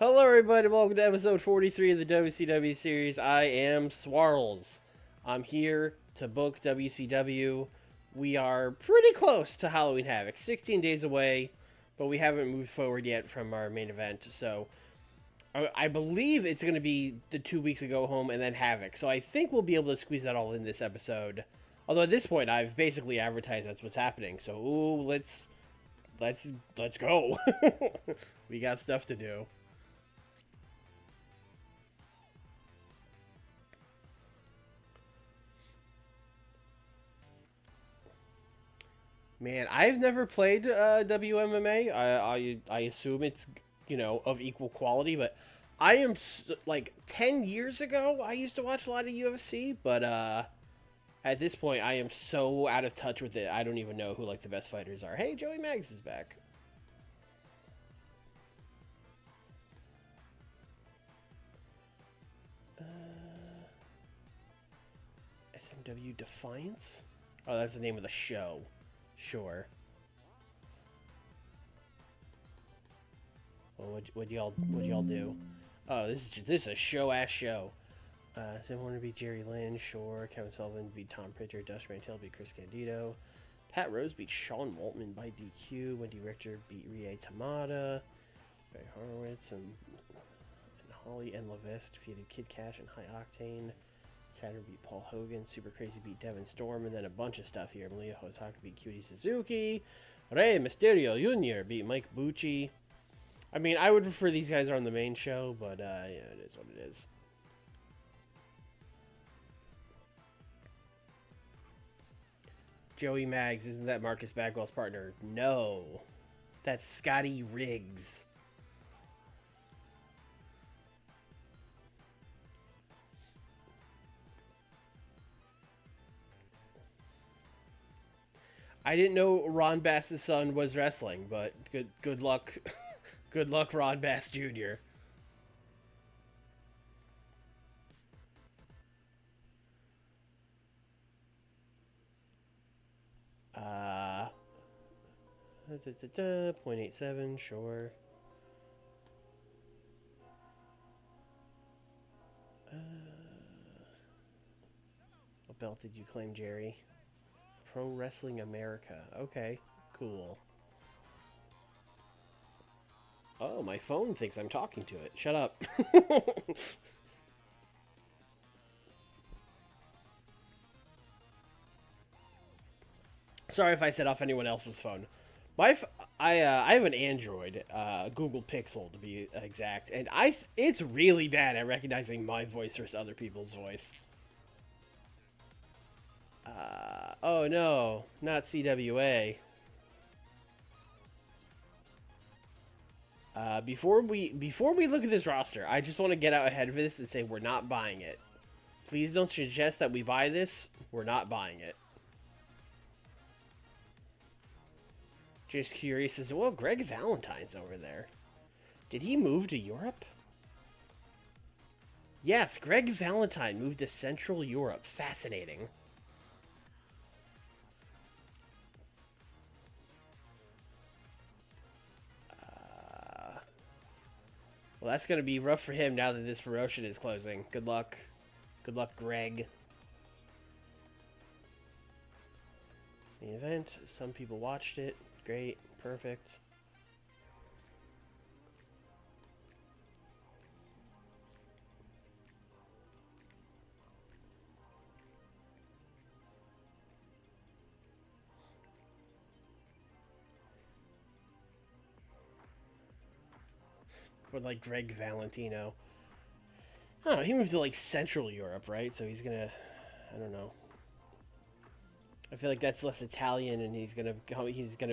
Hello, everybody. Welcome to episode 43 of the WCW series. I am Swarls. I'm here to book WCW. We are pretty close to Halloween Havoc, 16 days away, but we haven't moved forward yet from our main event. So I believe it's going to be the 2 weeks ago home and then Havoc. So I think we'll be able to squeeze that all in this episode. Although at this point, I've basically advertised that's what's happening. So let's go. We got stuff to do. Man, I've never played WMMA. I assume it's of equal quality, but I am like 10 years ago. I used to watch a lot of UFC, but at this point, I am so out of touch with it. I don't even know who like the best fighters are. Hey, Joey Maggs is back. SMW Defiance. Oh, that's the name of the show. Sure. Well, what y'all do? Oh, this is a show ass show. Sam Warner beat Jerry Lynn. Sure. Kevin Sullivan beat Tom Pritchard. Dusty Mantel beat Chris Candido. Pat Rose beat Sean Waltman by DQ. Wendy Richter beat Rie Tamada. Barry Horowitz and Holly and Levesque defeated Kid Cash and High Octane. Saturn beat Paul Hogan, Super Crazy beat Devin Storm, and then a bunch of stuff here. Malia Hosaka beat Cutie Suzuki. Rey Mysterio Jr. beat Mike Bucci. I mean, I would prefer these guys are on the main show, but yeah, it is what it is. Joey Maggs, isn't that Marcus Bagwell's partner? No. That's Scotty Riggs. I didn't know Ron Bass's son was wrestling, but good luck, good luck, Ron Bass Jr. Uh, 0.87, sure. What belt did you claim, Jerry? Pro Wrestling America. Okay, cool. Oh, my phone thinks I'm talking to it. Shut up. Sorry if I set off anyone else's phone. I have an Android, Google Pixel to be exact, and it's really bad at recognizing my voice versus other people's voice. Oh no, not CWA. Before we look at this roster, I just want to get out ahead of this and say we're not buying it. Please don't suggest that we buy this. We're not buying it. Just curious as well. Greg Valentine's over there. Did he move to Europe? Yes, Greg Valentine moved to Central Europe. Fascinating. Well, that's going to be rough for him now that this promotion is closing. Good luck. Good luck, Greg. The event, some people watched it. Great. Perfect. Or like Greg Valentino. I don't know, he moved to like Central Europe, right? So he's gonna, I don't know. I feel like that's less Italian, and he's gonna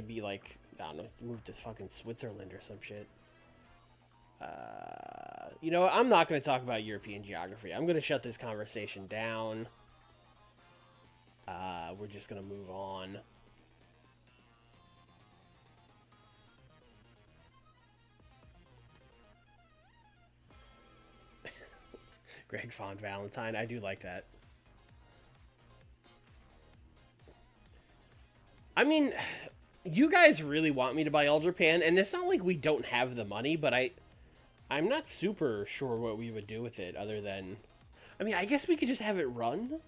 be like, I don't know, move to fucking Switzerland or some shit. You know what? I'm not gonna talk about European geography. I'm gonna shut this conversation down. We're just gonna move on. Greg Font Valentine, I do like that. I mean, you guys really want me to buy All Japan, and it's not like we don't have the money, but I'm not super sure what we would do with it other than, I mean, I guess we could just have it run.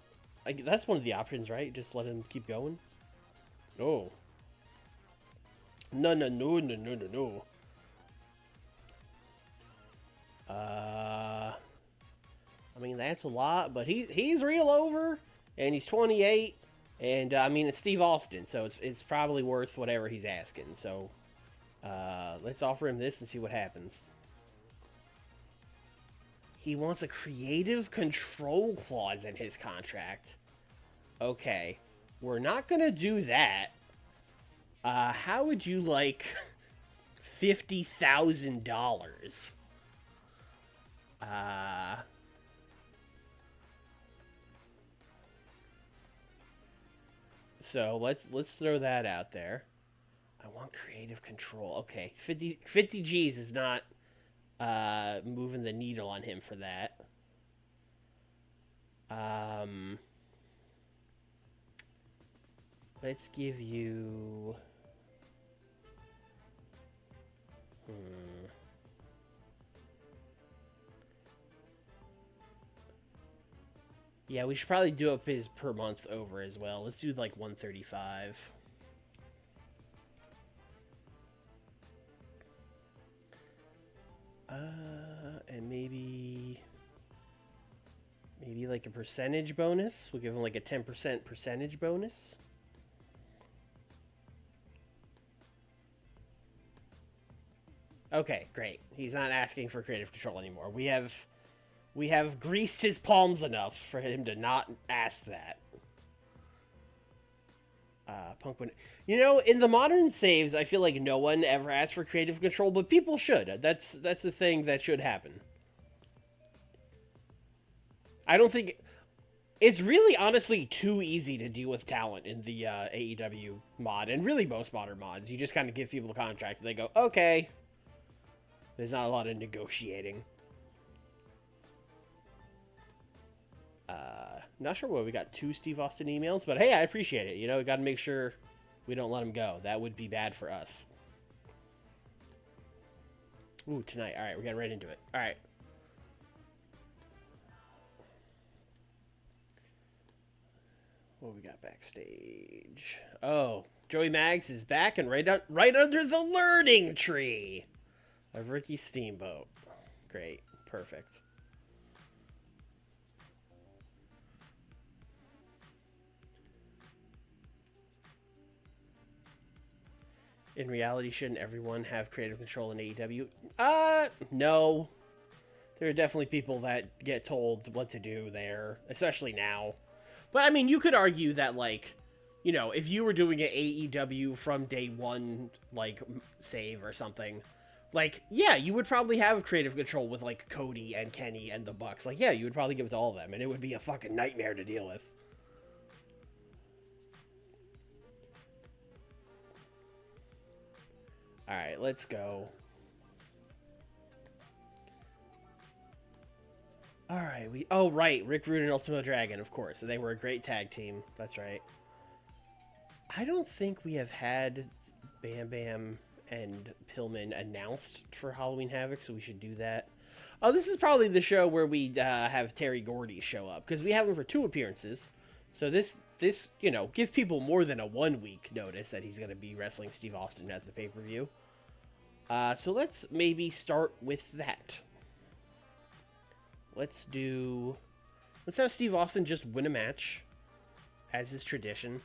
That's one of the options, right? Just let him keep going. No. No, no, no, no, no, no, no. I mean, that's a lot, but he's real over, and he's 28, and I mean, it's Steve Austin, so it's probably worth whatever he's asking. So let's offer him this and see what happens. He wants a creative control clause in his contract. Okay, we're not gonna do that. How would you like $50,000? So let's throw that out there. I want creative control. Okay, 50 G's is not moving the needle on him for that. Let's give you. Yeah, we should probably do up his per month over as well. Let's do like 135. And maybe like a percentage bonus. We'll give him like a 10% percentage bonus. Okay, great. He's not asking for creative control anymore. We have greased his palms enough for him to not ask that. Punk win. You know, in the modern saves, I feel like no one ever asks for creative control, but people should. That's the thing that should happen. I don't think it's really honestly too easy to deal with talent in the AEW mod, and really most modern mods. You just kind of give people a contract, and they go, okay. There's not a lot of negotiating. Not sure what we got 2 Steve Austin emails, but hey, I appreciate it. You know, we got to make sure we don't let him go. That would be bad for us. Ooh, tonight. All right, we're getting right into it. All right. What we got backstage? Oh, Joey Maggs is back and right under the learning tree of Ricky Steamboat. Great. Perfect. In reality, shouldn't everyone have creative control in AEW? No. There are definitely people that get told what to do there, especially now. But, I mean, you could argue that, like, you know, if you were doing an AEW from day one, like, save or something, like, yeah, you would probably have creative control with, like, Cody and Kenny and the Bucks. Like, yeah, you would probably give it to all of them, and it would be a fucking nightmare to deal with. Alright, let's go. Alright, oh, right, Rick Rude and Ultimo Dragon, of course. They were a great tag team. That's right. I don't think we have had Bam Bam and Pillman announced for Halloween Havoc, so we should do that. Oh, this is probably the show where we have Terry Gordy show up, because we have him for 2 appearances. So this, you know, give people more than a 1-week notice that he's going to be wrestling Steve Austin at the pay-per-view. So let's maybe start with that. Let's have Steve Austin just win a match, as is tradition.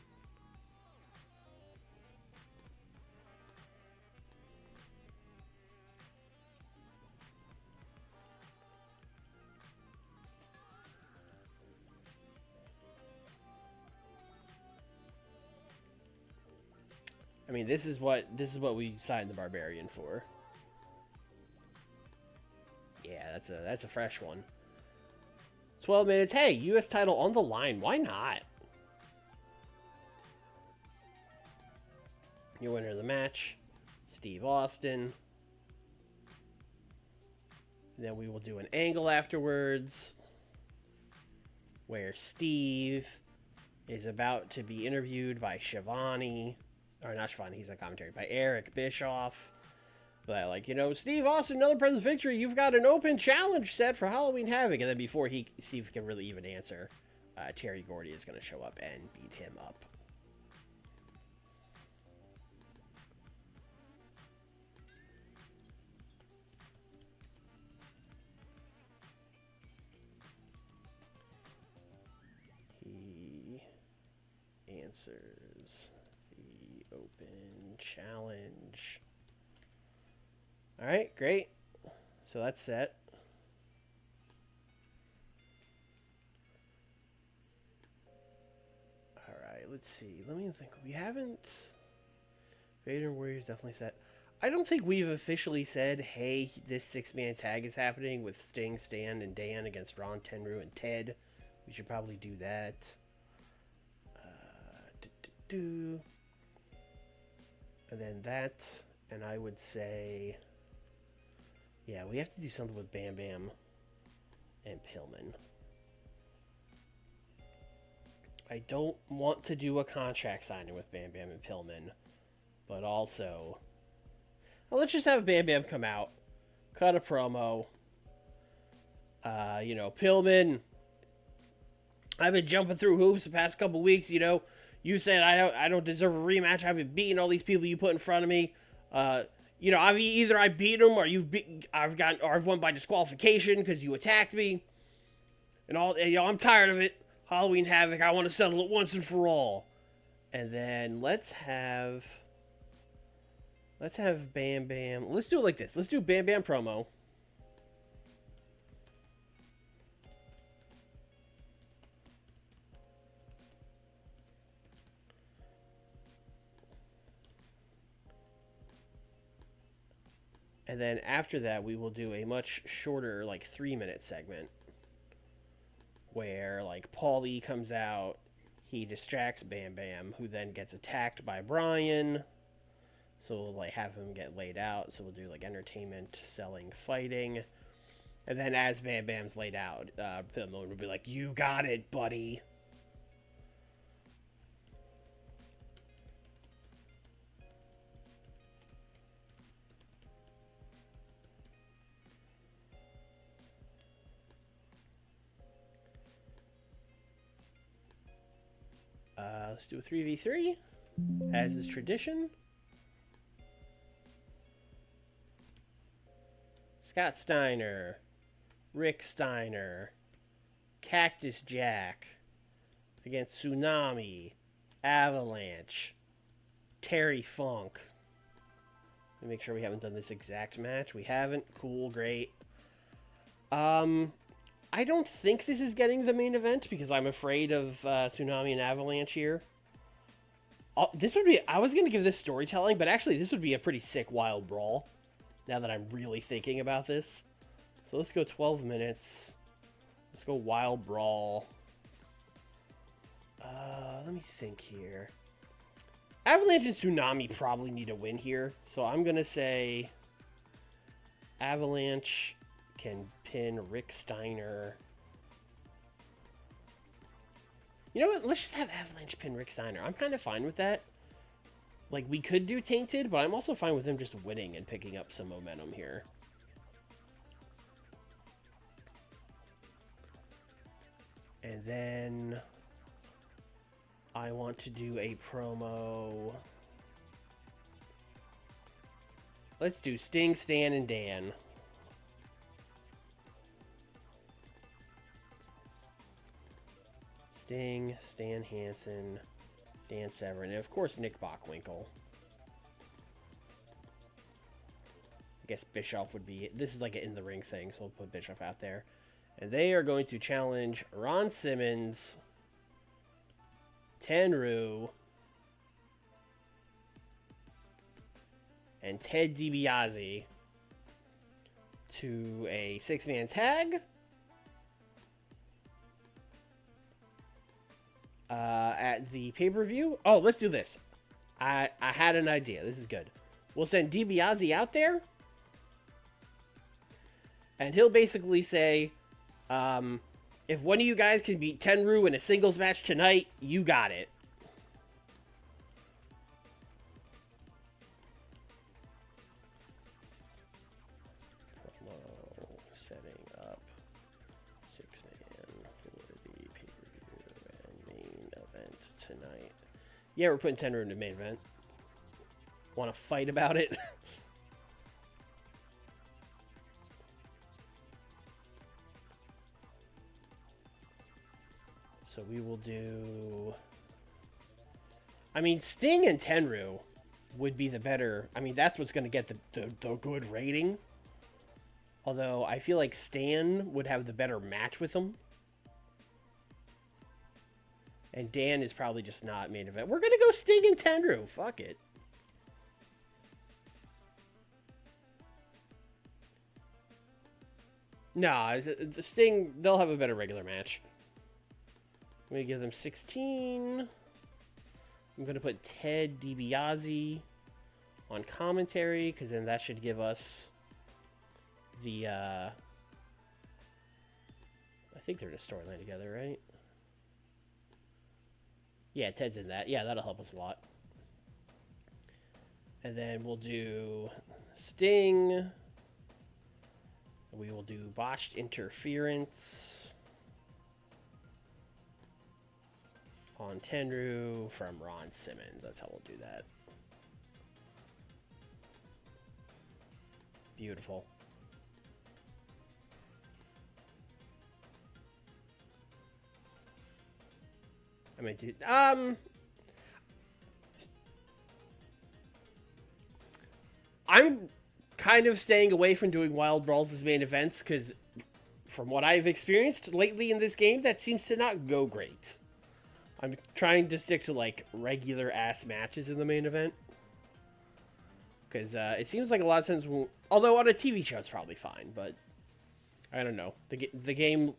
I mean, this is what we signed the Barbarian for. Yeah, that's a fresh one. 12 minutes. Hey, U.S. title on the line. Why not? Your winner of the match, Steve Austin. And then we will do an angle afterwards where Steve is about to be interviewed by Shivani. Or not Shivani, he's on commentary. By Eric Bischoff. That, like, you know, Steve Austin, another President's Victory, you've got an open challenge set for Halloween Havoc. And then before Steve can really even answer, Terry Gordy is going to show up and beat him up. He answers the open challenge. All right, great. So that's set. All right, let's see. Let me think. We haven't... Vader Warriors definitely set. I don't think we've officially said, hey, this six-man tag is happening with Sting, Stan, and Dan against Ron, Tenryu, and Ted. We should probably do that. And then that, and I would say... Yeah, we have to do something with Bam Bam and Pillman. I don't want to do a contract signing with Bam Bam and Pillman, but also... Well, let's just have Bam Bam come out, cut a promo. You know, Pillman, I've been jumping through hoops the past couple weeks, you know. You said I don't deserve a rematch. I've been beating all these people you put in front of me. You know, either I beat them or I've won by disqualification because you attacked me. And you know, I'm tired of it. Halloween Havoc, I want to settle it once and for all. And then let's have Bam Bam. Let's do it like this. Let's do Bam Bam promo. And then after that, we will do a much shorter, like, 3-minute segment where, like, Paulie comes out, he distracts Bam Bam, who then gets attacked by Brian. So we'll, like, have him get laid out. So we'll do, like, entertainment, selling, fighting. And then as Bam Bam's laid out, Pillman will be like, you got it, buddy. Let's do a 3v3, as is tradition. Scott Steiner, Rick Steiner, Cactus Jack against Tsunami, Avalanche, Terry Funk. Let me make sure we haven't done this exact match. We haven't. Cool, great. I don't think this is getting the main event because I'm afraid of Tsunami and Avalanche here. This would be... I was going to give this storytelling, but actually this would be a pretty sick Wild Brawl, now that I'm really thinking about this. So let's go 12 minutes. Let's go Wild Brawl. Let me think here. Avalanche and Tsunami probably need a win here, so I'm going to say Avalanche can pin Rick Steiner. You know what? Let's just have Avalanche pin Rick Steiner. I'm kind of fine with that. Like, we could do Tainted, but I'm also fine with him just winning and picking up some momentum here. And then I want to do a promo. Let's do Sting, Stan, and Dan. Sting, Stan Hansen, Dan Severn, and of course Nick Bockwinkel. I guess Bischoff would be... This is like an in-the-ring thing, so we'll put Bischoff out there. And they are going to challenge Ron Simmons, Tenryu, and Ted DiBiase to a 6-man tag. At the pay-per-view. Oh, let's do this. I had an idea. This is good. We'll send DiBiase out there, and he'll basically say, if one of you guys can beat Tenryu in a singles match tonight, you got it. setting up 6-man for the pay-per-view and main event tonight. Yeah, we're putting Tenru in the main event. Want to fight about it? So we will do... I mean, Sting and Tenru would be the better... I mean, that's what's going to get the good rating. Although, I feel like Stan would have the better match with him. And Dan is probably just not main event. We're going to go Sting and Tenru. Fuck it. Nah, the Sting, they'll have a better regular match. I'm going to give them 16. I'm going to put Ted DiBiase on commentary, because then that should give us the, I think they're in a storyline together, right? Yeah, Ted's in that. Yeah, that'll help us a lot. And then we'll do Sting. We will do botched interference on Tenru from Ron Simmons. That's how we'll do that. Beautiful. I mean, dude, I'm kind of staying away from doing Wild Brawls as main events because from what I've experienced lately in this game, that seems to not go great. I'm trying to stick to, like, regular-ass matches in the main event. Because it seems like a lot of times, although on a TV show it's probably fine, but I don't know. The game,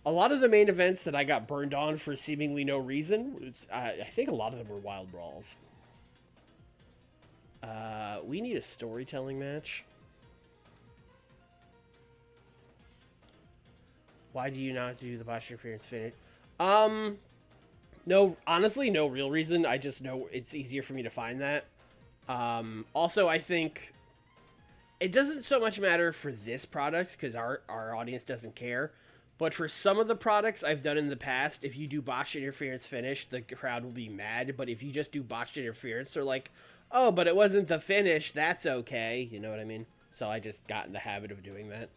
a lot of the main events that I got burned on for seemingly no reason, I think a lot of them were Wild Brawls. We need a storytelling match. Why do you not do the botch interference finish? No, honestly, no real reason. I just know it's easier for me to find that. Also, I think it doesn't so much matter for this product because our audience doesn't care. But for some of the products I've done in the past, if you do botched interference finish, the crowd will be mad. But if you just do botched interference, they're like, oh, but it wasn't the finish. That's okay. You know what I mean? So I just got in the habit of doing that.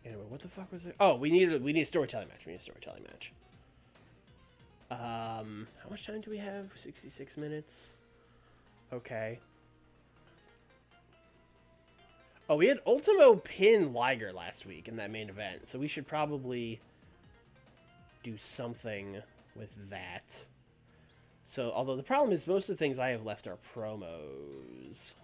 Anyway, what the fuck was it? Oh, we need a storytelling match. We need a storytelling match. How much time do we have? 66 minutes. Okay. Oh, we had Ultimo pin Liger last week in that main event, so we should probably do something with that. So, although the problem is most of the things I have left are promos.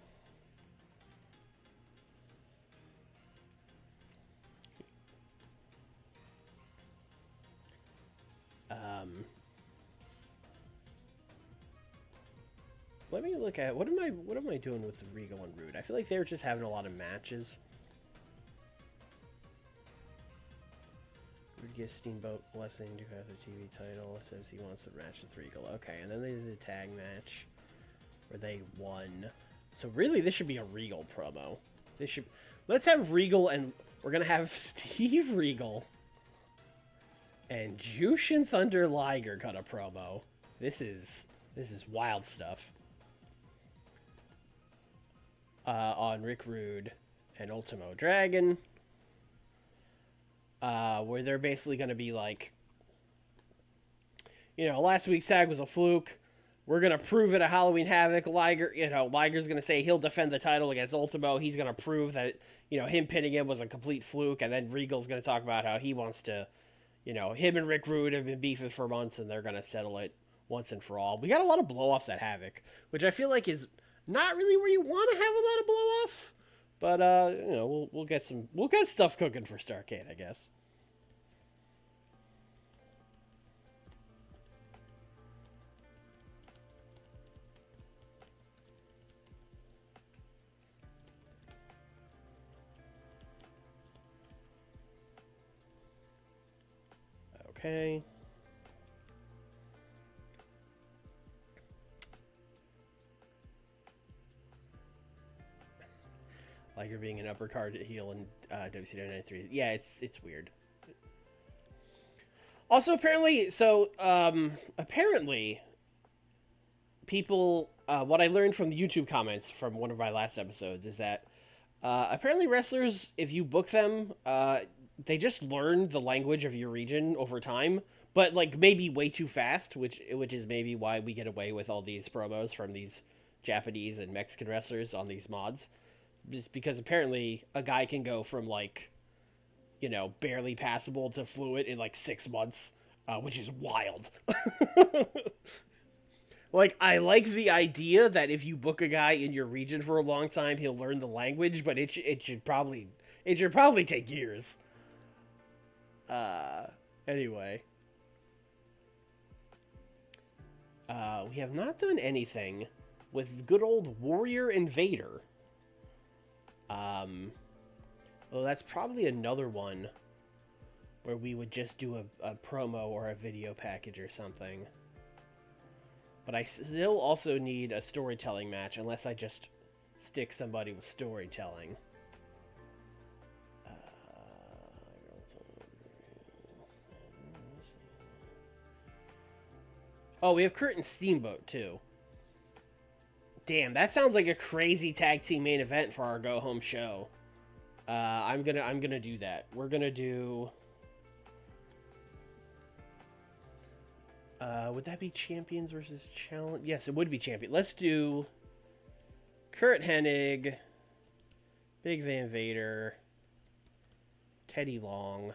Let me look at what am I doing with Regal and Rude? I feel like they're just having a lot of matches. Rude gives Steamboat blessing to have the TV title. Says he wants a match with Regal. Okay, and then they did the tag match where they won. So really, this should be a Regal promo. Let's have Regal, and we're gonna have Steve Regal and Jushin Thunder Liger cut a promo. This is wild stuff. On Rick Rude and Ultimo Dragon. Where they're basically going to be like, you know, last week's tag was a fluke. We're going to prove it at Halloween Havoc. Liger's going to say he'll defend the title against Ultimo. He's going to prove that, you know, him pinning him was a complete fluke. And then Regal's going to talk about how he wants to, you know, him and Rick Rude have been beefing for months and they're going to settle it once and for all. We got a lot of blow-offs at Havoc, which I feel like is not really where you want to have a lot of blow-offs. But, you know, we'll get stuff cooking for Starrcade, I guess. Okay. Liger being an uppercard heel in WCW 93. Yeah, it's weird. Also, apparently, apparently, people, what I learned from the YouTube comments from one of my last episodes is that apparently wrestlers, if you book them, they just learn the language of your region over time, but like maybe way too fast, which is maybe why we get away with all these promos from these Japanese and Mexican wrestlers on these mods. Just because apparently a guy can go from like, barely passable to fluent in like 6 months, which is wild. Like, I like the idea that if you book a guy in your region for a long time, he'll learn the language, but it should probably take years. Uh, anyway, we have not done anything with good old Warrior and Vader. Well, that's probably another one where we would just do a promo or a video package or something. But I still also need a storytelling match, unless I just stick somebody with storytelling. Oh, we have Kurt and Steamboat, too. Damn, that sounds like a crazy tag team main event for our go-home show. I'm gonna do that. We're gonna do... would that be Champions versus Challenge? Yes, it would be Champion. Let's do Kurt Hennig, Big Van Vader, Teddy Long.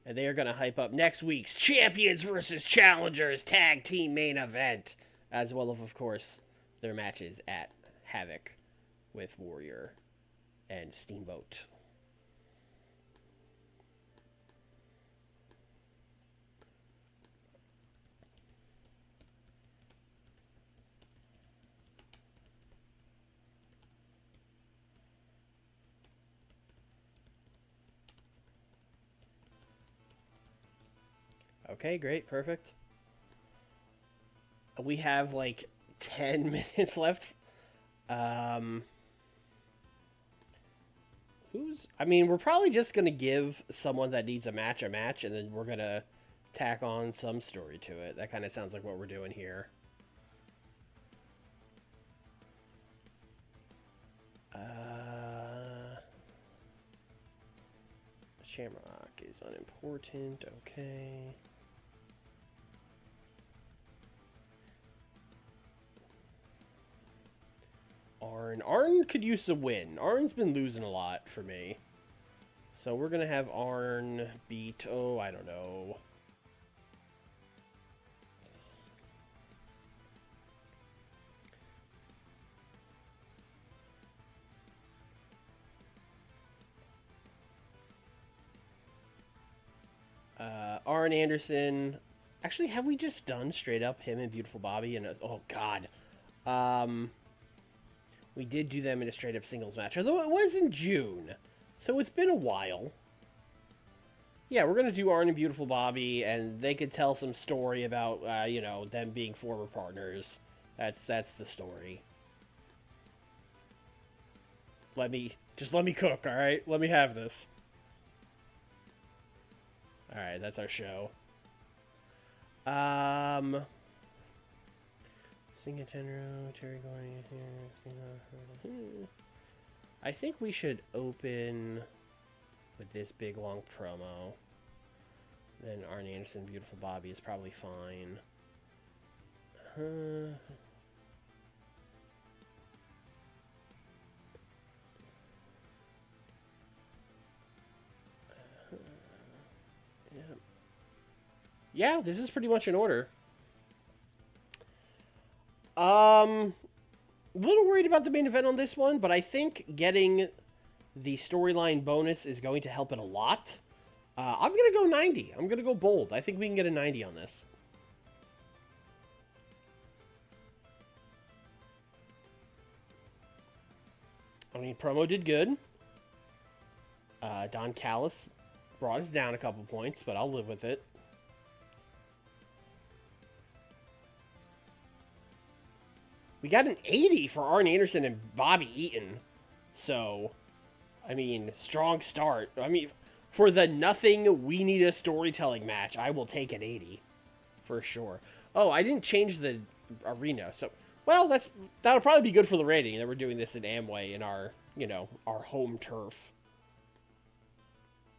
And they are going to hype up next week's Champions versus Challengers tag team main event. As well as, of course, their matches at Havoc with Warrior and Steamboat. Okay, great, perfect. We have like 10 minutes left. We're probably just gonna give someone that needs a match, and then we're gonna tack on some story to it. That kind of sounds like what we're doing here. Shamrock is unimportant, okay. Arn could use a win. Arn's been losing a lot for me. So we're going to have Arn beat, I don't know. Arn Anderson. Actually, have we just done straight up him and Beautiful Bobby? Oh, God. We did do them in a straight up singles match, although it was in June. So it's been a while. Yeah, we're going to do Arn and Beautiful Bobby, and they could tell some story about, them being former partners. That's the story. Let me cook, alright? Let me have this. Alright, that's our show. Singa Tenro, Terry Gordy here. I think we should open with this big long promo. Then Arn Anderson, Beautiful Bobby is probably fine. Yeah, this is pretty much in order. A little worried about the main event on this one, but I think getting the storyline bonus is going to help it a lot. I'm going to go 90. I'm going to go bold. I think we can get a 90 on this. I mean, promo did good. Don Callis brought us down a couple points, but I'll live with it. We got an 80 for Arn Anderson and Bobby Eaton. So, I mean, strong start. I mean, for the nothing we need a storytelling match, I will take an 80 for sure. Oh, I didn't change the arena, so well, that'll probably be good for the rating that we're doing this in Amway in our our home turf.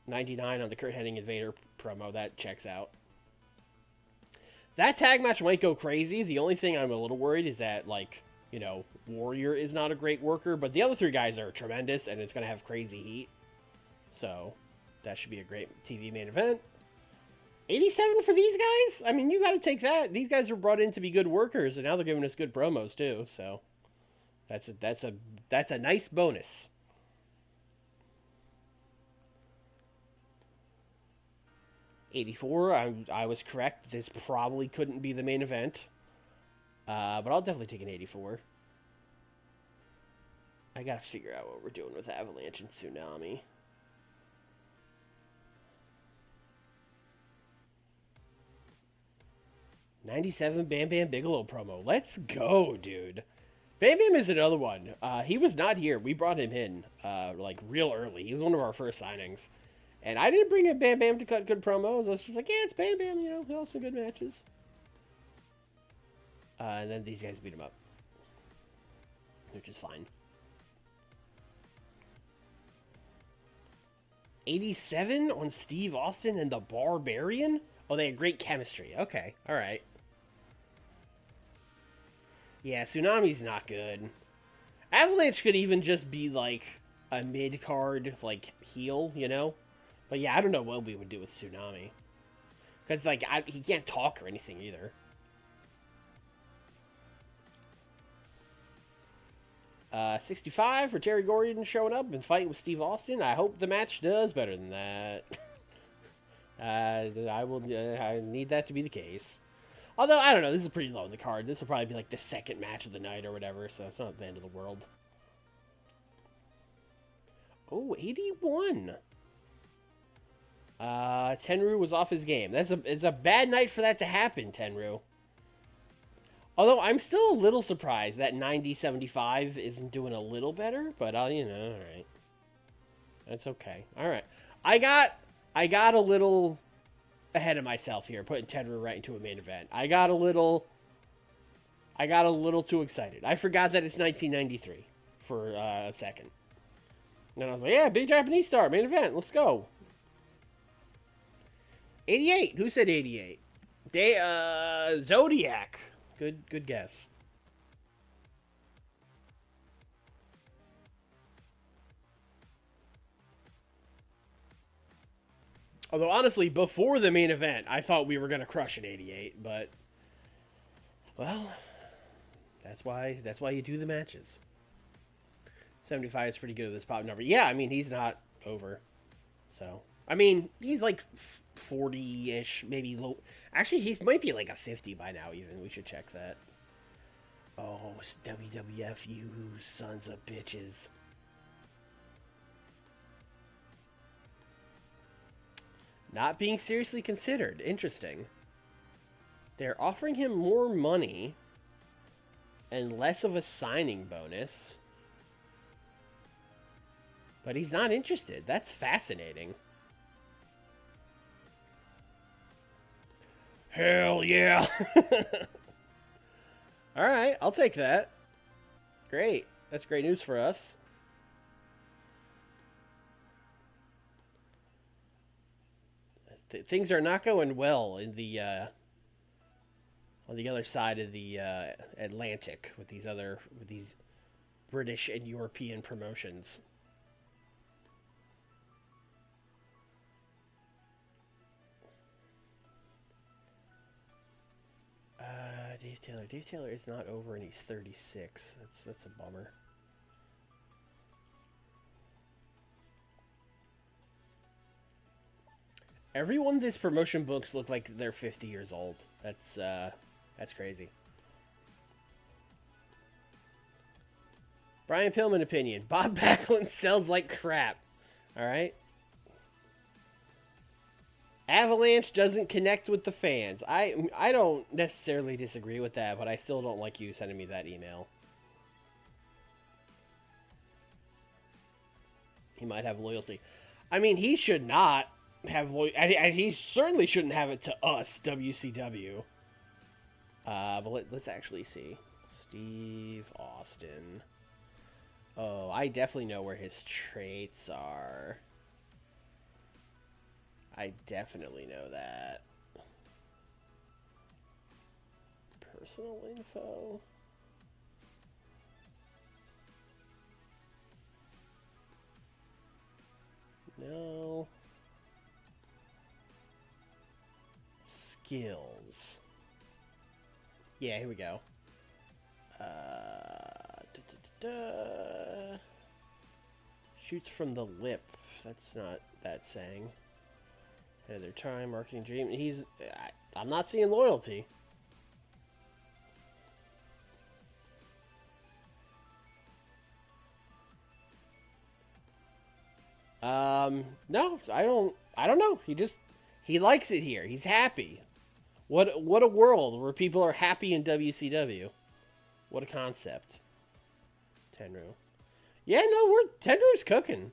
99 on the Kurt Hennig Invader promo, that checks out. That tag match might go crazy. The only thing I'm a little worried is that, like, Warrior is not a great worker, but the other three guys are tremendous, and it's going to have crazy heat. So, that should be a great TV main event. 87 for these guys? I mean, you got to take that. These guys were brought in to be good workers, and now they're giving us good promos, too. So, that's a nice bonus. $84. I was correct. This probably couldn't be the main event. But I'll definitely take an 84. I gotta figure out what we're doing with Avalanche and Tsunami. $97 Bam Bam Bigelow promo. Let's go, dude. Bam Bam is another one. He was not here. We brought him in, like, real early. He was one of our first signings. And I didn't bring in Bam Bam to cut good promos. I was just like, yeah, it's Bam Bam, he'll have some good matches. And then these guys beat him up, which is fine. 87 on Steve Austin and the Barbarian? Oh, they had great chemistry. Okay, all right. Yeah, Tsunami's not good. Avalanche could even just be, like, a mid-card, like, heel, But yeah, I don't know what we would do with Tsunami. Because, like, he can't talk or anything either. $65 for Terry Gordon showing up and fighting with Steve Austin. I hope the match does better than that. I need that to be the case. Although, I don't know, this is pretty low in the card. This will probably be like the second match of the night or whatever, so it's not the end of the world. Oh, 81. Tenryu was off his game. It's a bad night for that to happen, Tenryu. Although I'm still a little surprised that 90-75 isn't doing a little better, but all right. That's okay. All right. I got a little ahead of myself here, putting Tenryu right into a main event. I got a little too excited. I forgot that it's 1993 for a second. And then I was like, yeah, big Japanese star, main event, let's go. 88. Who said 88? Zodiac. Good guess. Although, honestly, before the main event, I thought we were going to crush an 88, but, well, that's why you do the matches. 75 is pretty good with this pop number. Yeah, I mean, he's not over. So, I mean, he's like 40-ish, maybe low. Actually, he might be like a 50 by now, even. We should check that. Oh, it's WWF, you sons of bitches. Not being seriously considered. Interesting. They're offering him more money and less of a signing bonus. But he's not interested. That's fascinating. Hell yeah. All right, I'll take that. Great. That's great news for us. Things are not going well in the on the other side of the Atlantic with these British and European promotions. Dave Taylor is not over, and he's 36. That's a bummer. Everyone this promotion books look like they're 50 years old. That's crazy. Brian Pillman opinion. Bob Backlund sells like crap. All right. Avalanche doesn't connect with the fans. I don't necessarily disagree with that, but I still don't like you sending me that email. He might have loyalty. I mean, he should not have loyalty. And he certainly shouldn't have it to us, WCW. But let's actually see. Steve Austin. Oh, I definitely know where his traits are. I definitely know that. Personal info. No. Skills. Yeah, here we go. Shoots from the lip. That's not that saying. Another time, marketing dream. I'm not seeing loyalty. No, I don't know. He likes it here. He's happy. What a world where people are happy in WCW. What a concept. Tenru. Yeah, no, Tenru's cooking.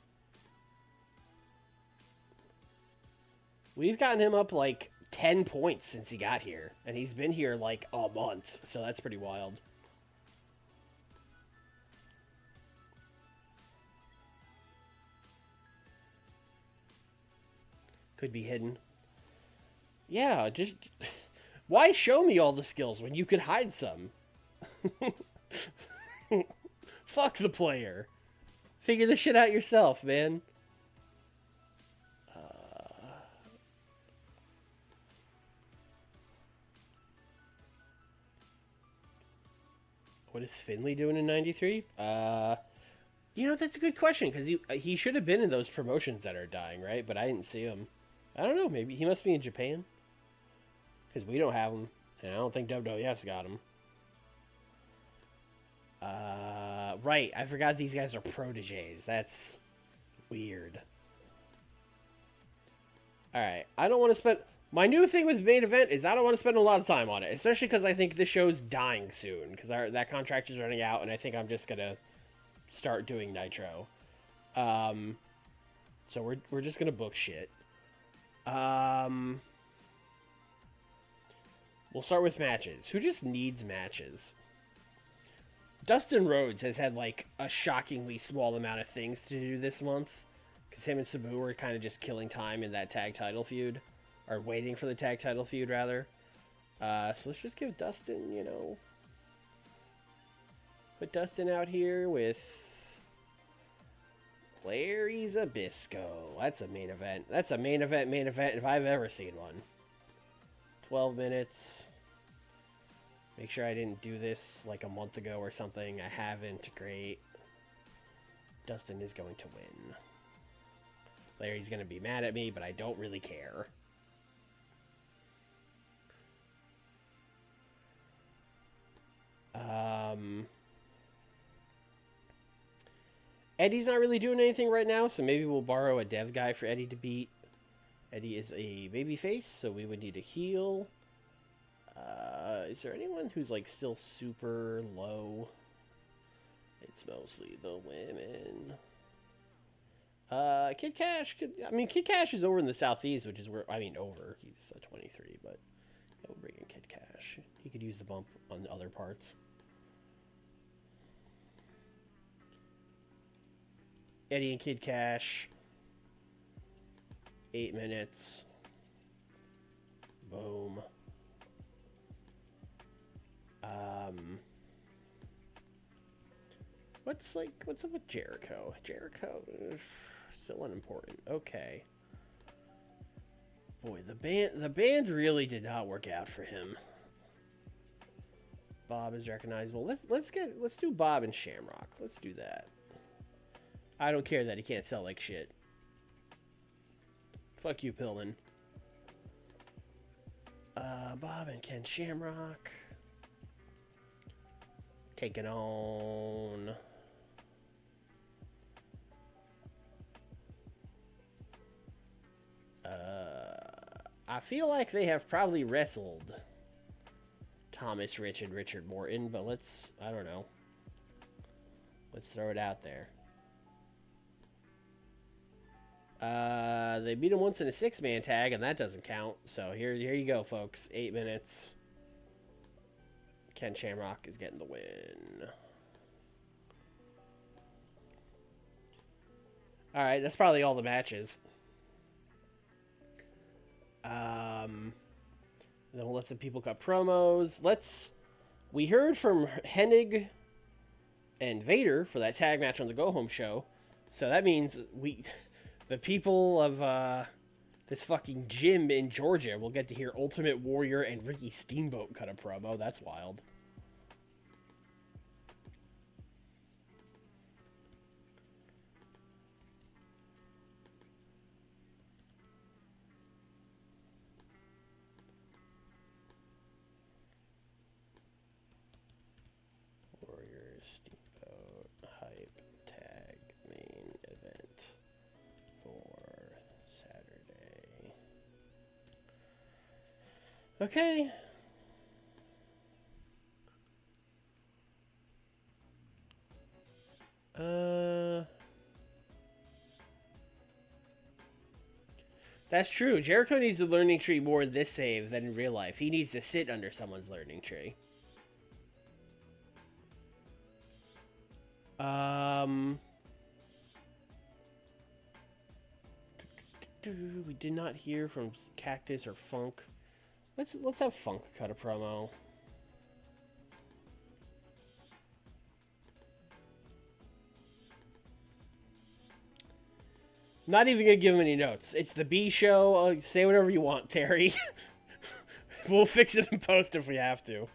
We've gotten him up like 10 points since he got here, and he's been here like a month, so that's pretty wild. Could be hidden. Yeah, just why show me all the skills when you could hide some? Fuck the player. Figure this shit out yourself, man. What is Finley doing in '93? That's a good question because he should have been in those promotions that are dying, right? But I didn't see him. I don't know. Maybe he must be in Japan because we don't have him, and I don't think WWF's got him. Right. I forgot these guys are proteges. That's weird. All right. I don't want to spend. My new thing with main event is I don't want to spend a lot of time on it, especially because I think this show's dying soon because that contract is running out, and I think I'm just gonna start doing Nitro. So we're just gonna book shit. We'll start with matches. Who just needs matches? Dustin Rhodes has had like a shockingly small amount of things to do this month because him and Sabu were kind of just killing time in that tag title feud. Or waiting for the tag title feud, rather. So let's just give Dustin, put Dustin out here with Larry Zbyszko. That's a main event. That's a main event if I've ever seen one. 12 minutes. Make sure I didn't do this like a month ago or something. I haven't. Great. Dustin is going to win. Larry's going to be mad at me, but I don't really care. Eddie's not really doing anything right now, so maybe we'll borrow a dev guy for Eddie to beat. Eddie is a babyface, so we would need a heel. Is there anyone who's like still super low? It's mostly the women. Kid Cash Kid Cash is over in the Southeast, which is where, over. He's 23, but we'll bring in Kid Cash. He could use the bump on other parts. Eddie and Kid Cash. 8 minutes. Boom. What's up with Jericho? Jericho, still unimportant. Okay. Boy, the band really did not work out for him. Bob is recognizable. Let's do Bob and Shamrock. Let's do that. I don't care that he can't sell like shit. Fuck you, Pillman. Bob and Ken Shamrock. Taking on... I feel like they have probably wrestled Thomas Rich and Richard Morton, but I don't know. Let's throw it out there. They beat him once in a 6-man tag, and that doesn't count. So here you go, folks. 8 minutes. Ken Shamrock is getting the win. All right, that's probably all the matches. Then we'll let some people cut promos. We heard from Hennig and Vader for that tag match on the Go Home show. So that means the people of this fucking gym in Georgia will get to hear Ultimate Warrior and Ricky Steamboat cut a promo. That's wild. Steamboat hype tag main event for Saturday. Okay. That's true. Jericho needs a learning tree more in this save than in real life. He needs to sit under someone's learning tree. We did not hear from Cactus or Funk. Let's have Funk cut a promo. Not even gonna give him any notes. It's the B show. Say whatever you want, Terry. We'll fix it in post if we have to.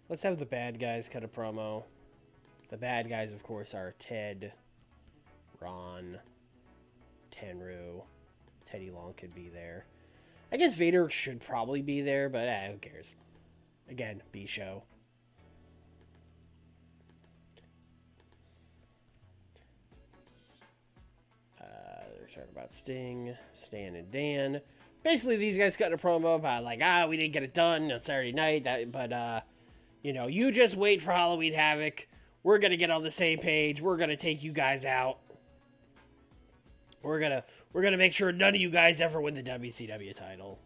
Let's have the bad guys cut a promo. The bad guys, of course, are Ted, Ron, Tenru. Teddy Long could be there. I guess Vader should probably be there, but who cares? Again, B show. They're talking about Sting, Stan, and Dan. Basically, these guys cut a promo about like, we didn't get it done on Saturday night. But you know, you just wait for Halloween Havoc. We're gonna get on the same page. We're gonna take you guys out. We're gonna make sure none of you guys ever win the WCW title.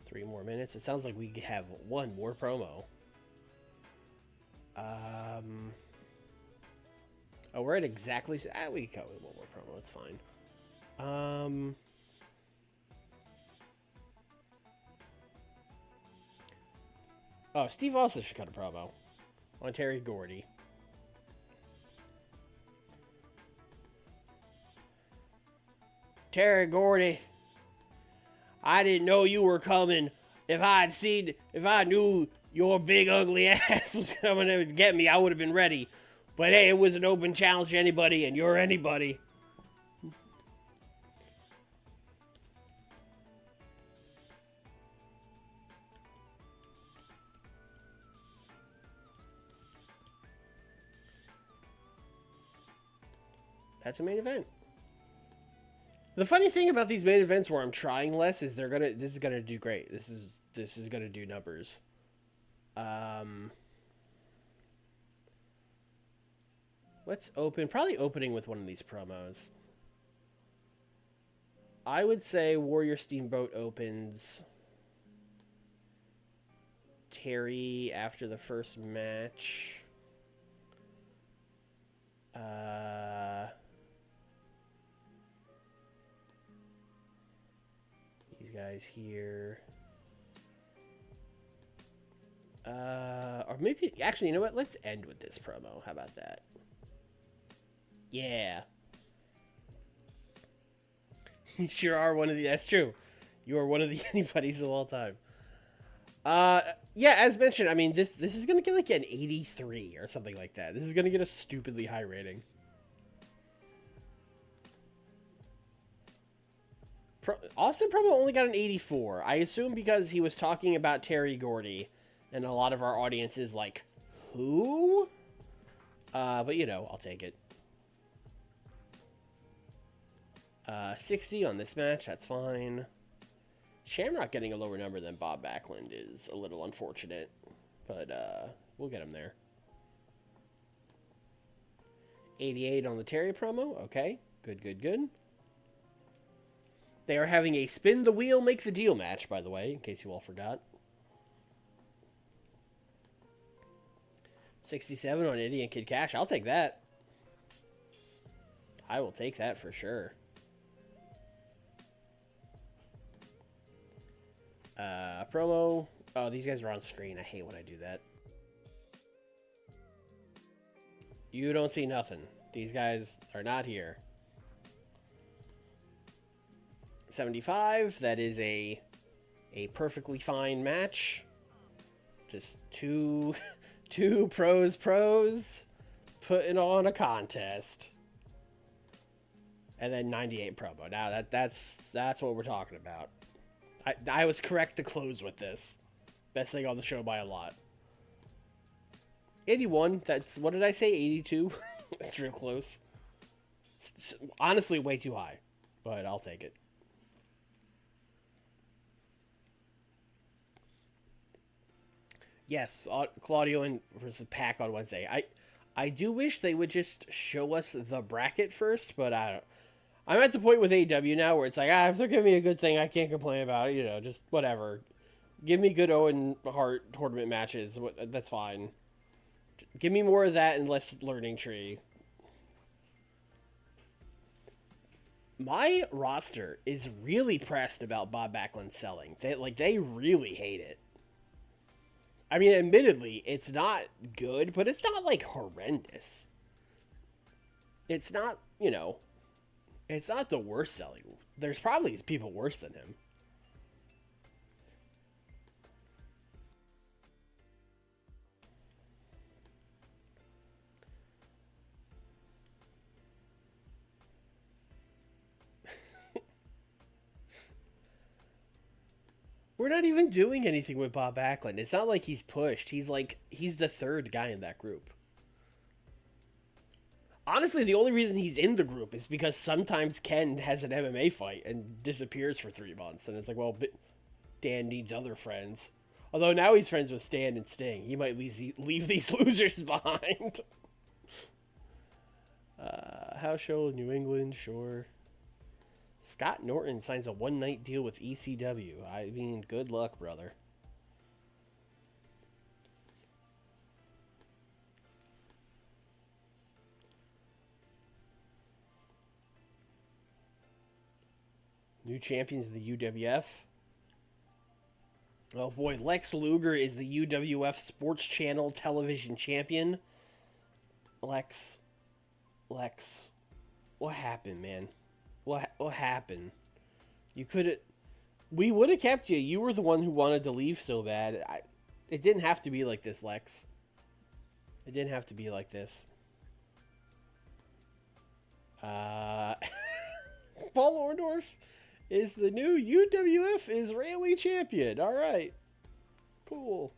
Three more minutes. It sounds like we have one more promo. Oh, we're at exactly... we can go with one more promo. It's fine. Oh, Steve Austin should cut a promo on Terry Gordy. Terry Gordy, I didn't know you were coming. If I knew your big ugly ass was coming to get me, I would have been ready. But hey, it was an open challenge to anybody, and you're anybody. That's a main event. The funny thing about these main events where I'm trying less is this is gonna do great. This is gonna do numbers. Let's probably opening with one of these promos. I would say Warrior Steamboat opens. Terry after the first match. These guys here. Or maybe, actually, you know what? Let's end with this promo. How about that? Yeah. You sure are one of the... That's true. You are one of the anybody's of all time. Yeah, as mentioned, I mean, this is going to get like an 83 or something like that. This is going to get a stupidly high rating. Austin promo only got an 84. I assume because he was talking about Terry Gordy, and a lot of our audience is like, who? But you know, I'll take it. 60 on this match, that's fine. Shamrock getting a lower number than Bob Backlund is a little unfortunate, but we'll get him there. 88 on the Terry promo, okay. Good, good, good. They are having a spin the wheel, make the deal match, by the way, in case you all forgot. 67 on Eddie and Kid Cash. I'll take that. I will take that for sure. Promo. Oh, these guys are on screen. I hate when I do that. You don't see nothing. These guys are not here. 75. That is a perfectly fine match. Just two pros putting on a contest. And then 98 promo. Now that's what we're talking about. I was correct to close with this. Best thing on the show by a lot. 81. That's, what did I say? 82. It's real close. It's honestly way too high, but I'll take it. Yes, Claudio and versus Pac on Wednesday. I do wish they would just show us the bracket first, but I'm at the point with AEW now where it's like, if they're giving me a good thing, I can't complain about it. You know, just whatever. Give me good Owen Hart tournament matches. That's fine. Give me more of that and less learning tree. My roster is really pressed about Bob Backlund selling. They really hate it. I mean, admittedly, it's not good, but it's not, like, horrendous. It's not, you know, it's not the worst selling. There's probably people worse than him. We're not even doing anything with Bob Backlund. It's not like he's pushed. He's the third guy in that group. Honestly, the only reason he's in the group is because sometimes Ken has an MMA fight and disappears for 3 months. And it's like, well, Dan needs other friends. Although now he's friends with Stan and Sting. He might leave these losers behind. House show in New England, sure. Scott Norton signs a one-night deal with ECW. I mean, good luck, brother. New champions of the UWF. Oh boy, Lex Luger is the UWF Sports Channel television champion. Lex. What happened, man? What happened? You could. We would have kept you. You were the one who wanted to leave so bad. It didn't have to be like this, Lex. It didn't have to be like this. Paul Orndorff is the new UWF Israeli champion. All right, cool.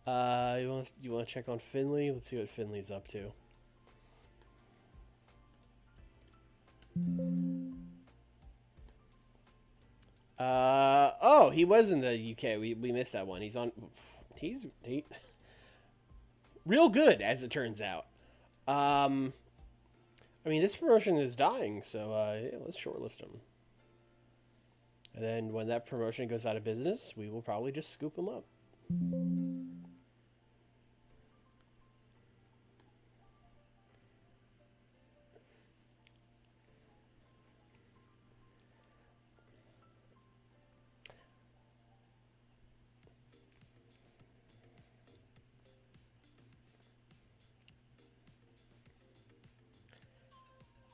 You want to check on Finley? Let's see what Finley's up to. Oh, he was in the UK. We missed that one. He's real good, as it turns out. I mean, this promotion is dying, so yeah, let's shortlist him. And then when that promotion goes out of business, we will probably just scoop him up.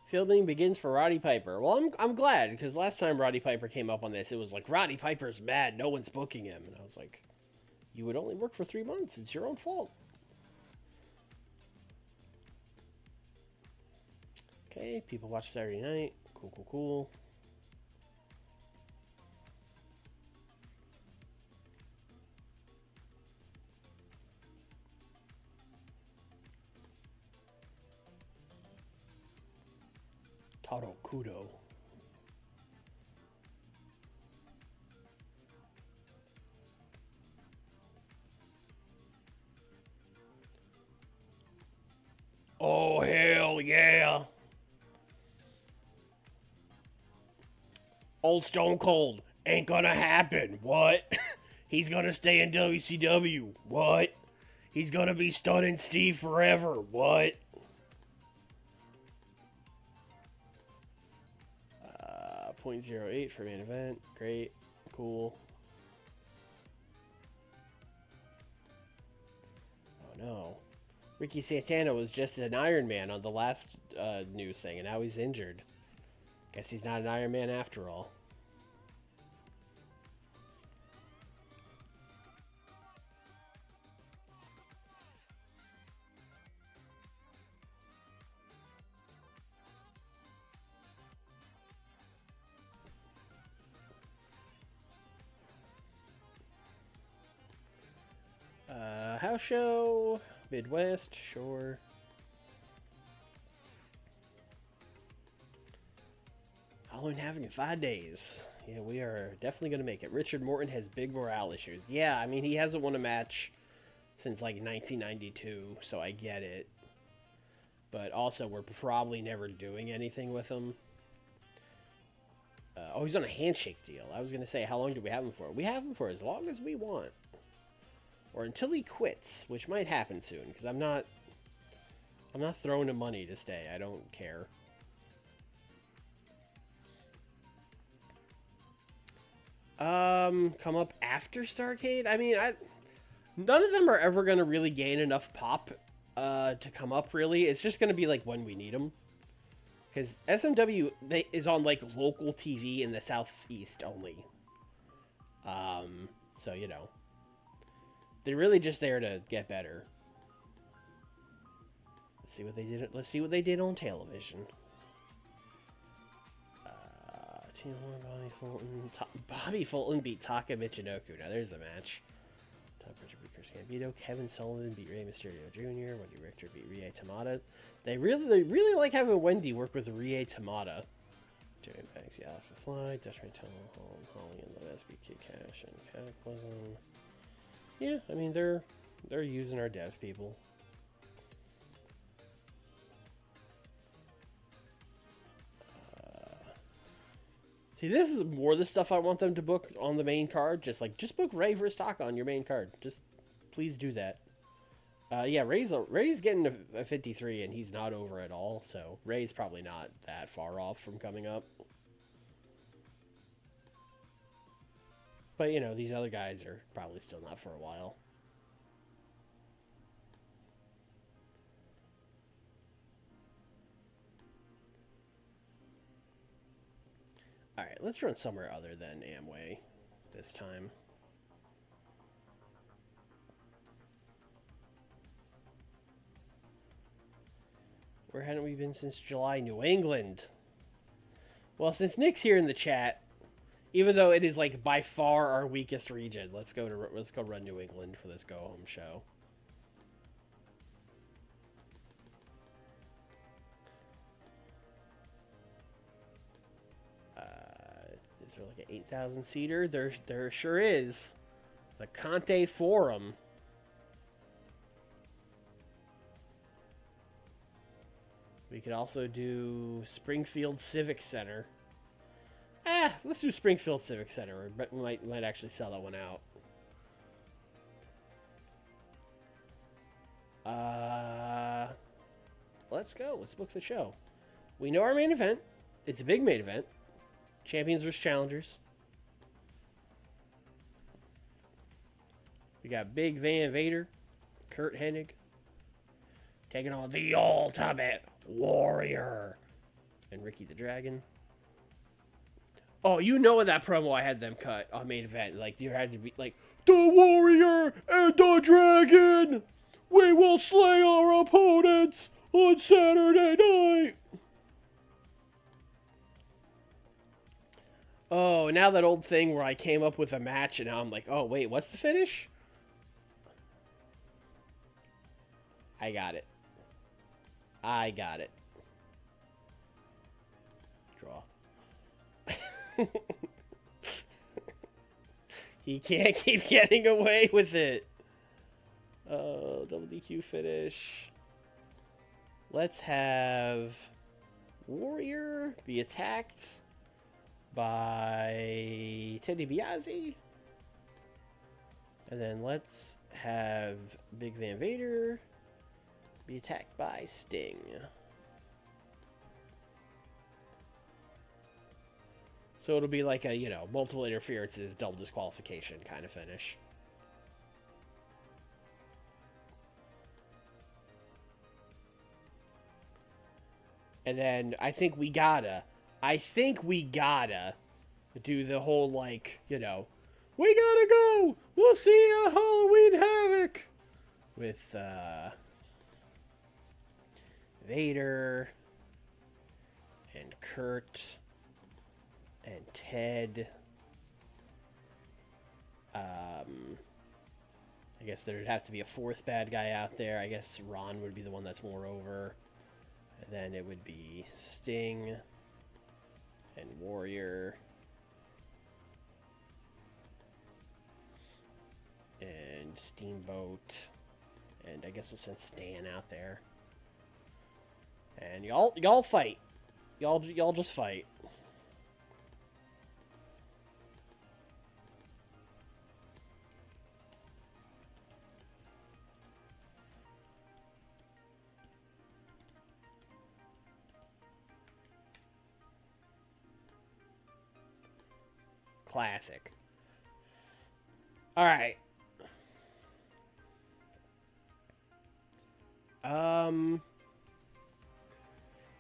Filming begins for Roddy Piper. Well, I'm glad, because last time Roddy Piper came up on this, it was like, Roddy Piper's mad, no one's booking him. And I was like, you would only work for 3 months. It's your own fault. Okay, people watch Saturday night. Cool. Taro Kudo. Oh, hell yeah. Old Stone Cold. Ain't gonna happen. What? He's gonna stay in WCW. What? He's gonna be stunning Steve forever. What? .08 for main event. Great. Cool. Oh no. Ricky Santana was just an Iron Man on the last news thing, and now he's injured. Guess he's not an Iron Man after all. House show, Midwest, sure. Halloween Havoc in 5 days. Yeah, we are definitely going to make it. Richard Morton has big morale issues. Yeah, I mean, he hasn't won a match since like 1992, so I get it. But also, we're probably never doing anything with him. Oh, he's on a handshake deal. I was going to say, how long do we have him for? We have him for as long as we want. Or until he quits, which might happen soon, because I'm not throwing him money to stay. I don't care. Come up after Starrcade? I mean, none of them are ever going to really gain enough pop to come up, really. It's just going to be, like, when we need them. Because SMW is on, like, local TV in the Southeast only. So, you know. They're really just there to get better. Let's see what they did. Let's see what they did on television. Bobby Fulton. Bobby Fulton beat Taka Michinoku. Now there's a match. Tom Pritchard beat Chris Gambino. Kevin Sullivan beat Rey Mysterio Jr. Wendy Richter beat Rie Tamada. They really like having Wendy work with Rie Tamada. Jerry Banks, Yasa Fly, Dutchman Tunnel, Holly and Lopez beat Kid Cash and Cataclysm. Yeah, I mean they're using our dev people. See, this is more the stuff I want them to book on the main card. Just book Ray versus Taka on your main card. Just please do that. Yeah, Ray's getting a 53 and he's not over at all. So Ray's probably not that far off from coming up. But you know, these other guys are probably still not for a while. Alright, let's run somewhere other than Amway this time. Where hadn't we been since July? New England. Well, since Nick's here in the chat, even though it is like by far our weakest region, let's go run New England for this go home show. Is there like an 8,000 seater? There sure is. The Conte Forum. We could also do Springfield Civic Center. Let's do Springfield Civic Center. We might actually sell that one out. Let's go. Let's book the show. We know our main event. It's a big main event. Champions versus challengers. We got Big Van Vader, Kurt Hennig, taking on the Ultimate Warrior, and Ricky the Dragon. Oh, you know in that promo I had them cut on main event. Like, you had to be like, the Warrior and the Dragon! We will slay our opponents on Saturday night! Oh, now that old thing where I came up with a match and now I'm like, oh, wait, what's the finish? I got it. He can't keep getting away with it. Double DQ finish. Let's have Warrior be attacked by Ted DiBiase. And then let's have Big Van Vader be attacked by Sting. So it'll be like a, multiple interferences, double disqualification kind of finish. And then I think we gotta do the whole, like, we gotta go! We'll see you at Halloween Havoc! With, Vader, and Kurt, and Ted. I guess there'd have to be a fourth bad guy out there. I guess Ron would be the one that's more over. And then it would be Sting and Warrior and Steamboat, and I guess we'll send Stan out there. And y'all fight. Y'all just fight. Classic. All right.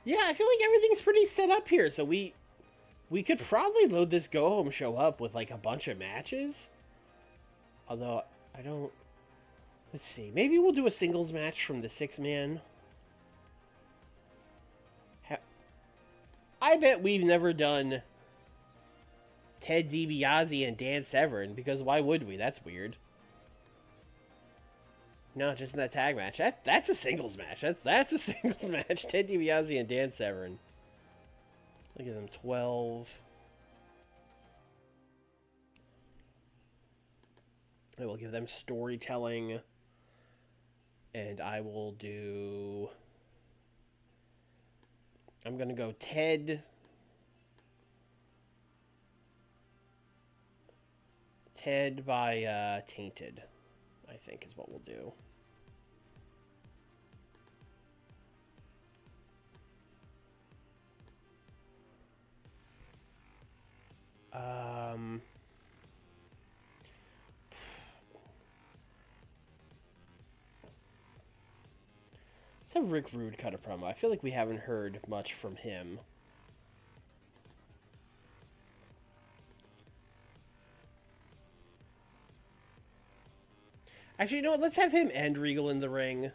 Yeah, I feel like everything's pretty set up here, so we could probably load this go home show up with like a bunch of matches. Although I don't. Let's see. Maybe we'll do a singles match from the 6-man. I bet we've never done Ted DiBiase and Dan Severn, because why would we? That's weird. No, just in that tag match. That's a singles match. That's a singles match. Ted DiBiase and Dan Severn. Look at them, 12. I will give them storytelling. And I will do... I'm going to go Ted by Tainted, I think is what we'll do. Let's have Rick Rude cut a promo. I feel like we haven't heard much from him. Actually, you know what? Let's have him and Regal in the ring.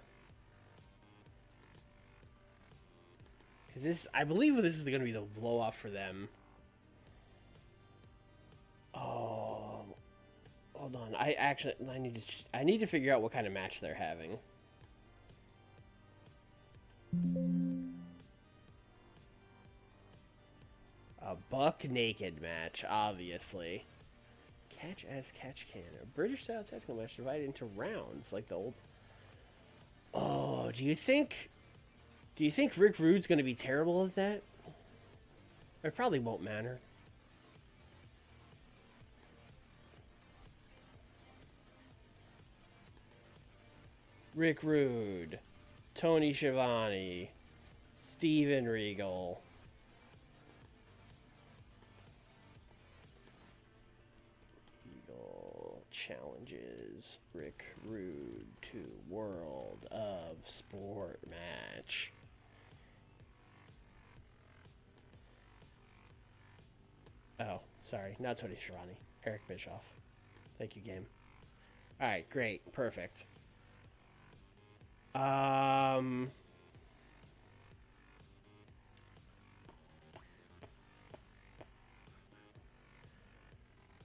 Because I believe this is going to be the blow-off for them. Oh, hold on. I need to figure out what kind of match they're having. A buck naked match, obviously. Catch as catch can. A British style tactical match divided into rounds, like the old. Oh, do you think Rick Rude's going to be terrible at that? It probably won't matter. Rick Rude, Tony Schiavone, Steven Regal. Regal challenges Rick Rude to World of Sport match. Oh, sorry, not Tony Schiavone. Eric Bischoff. Thank you, game. Alright, great. Perfect.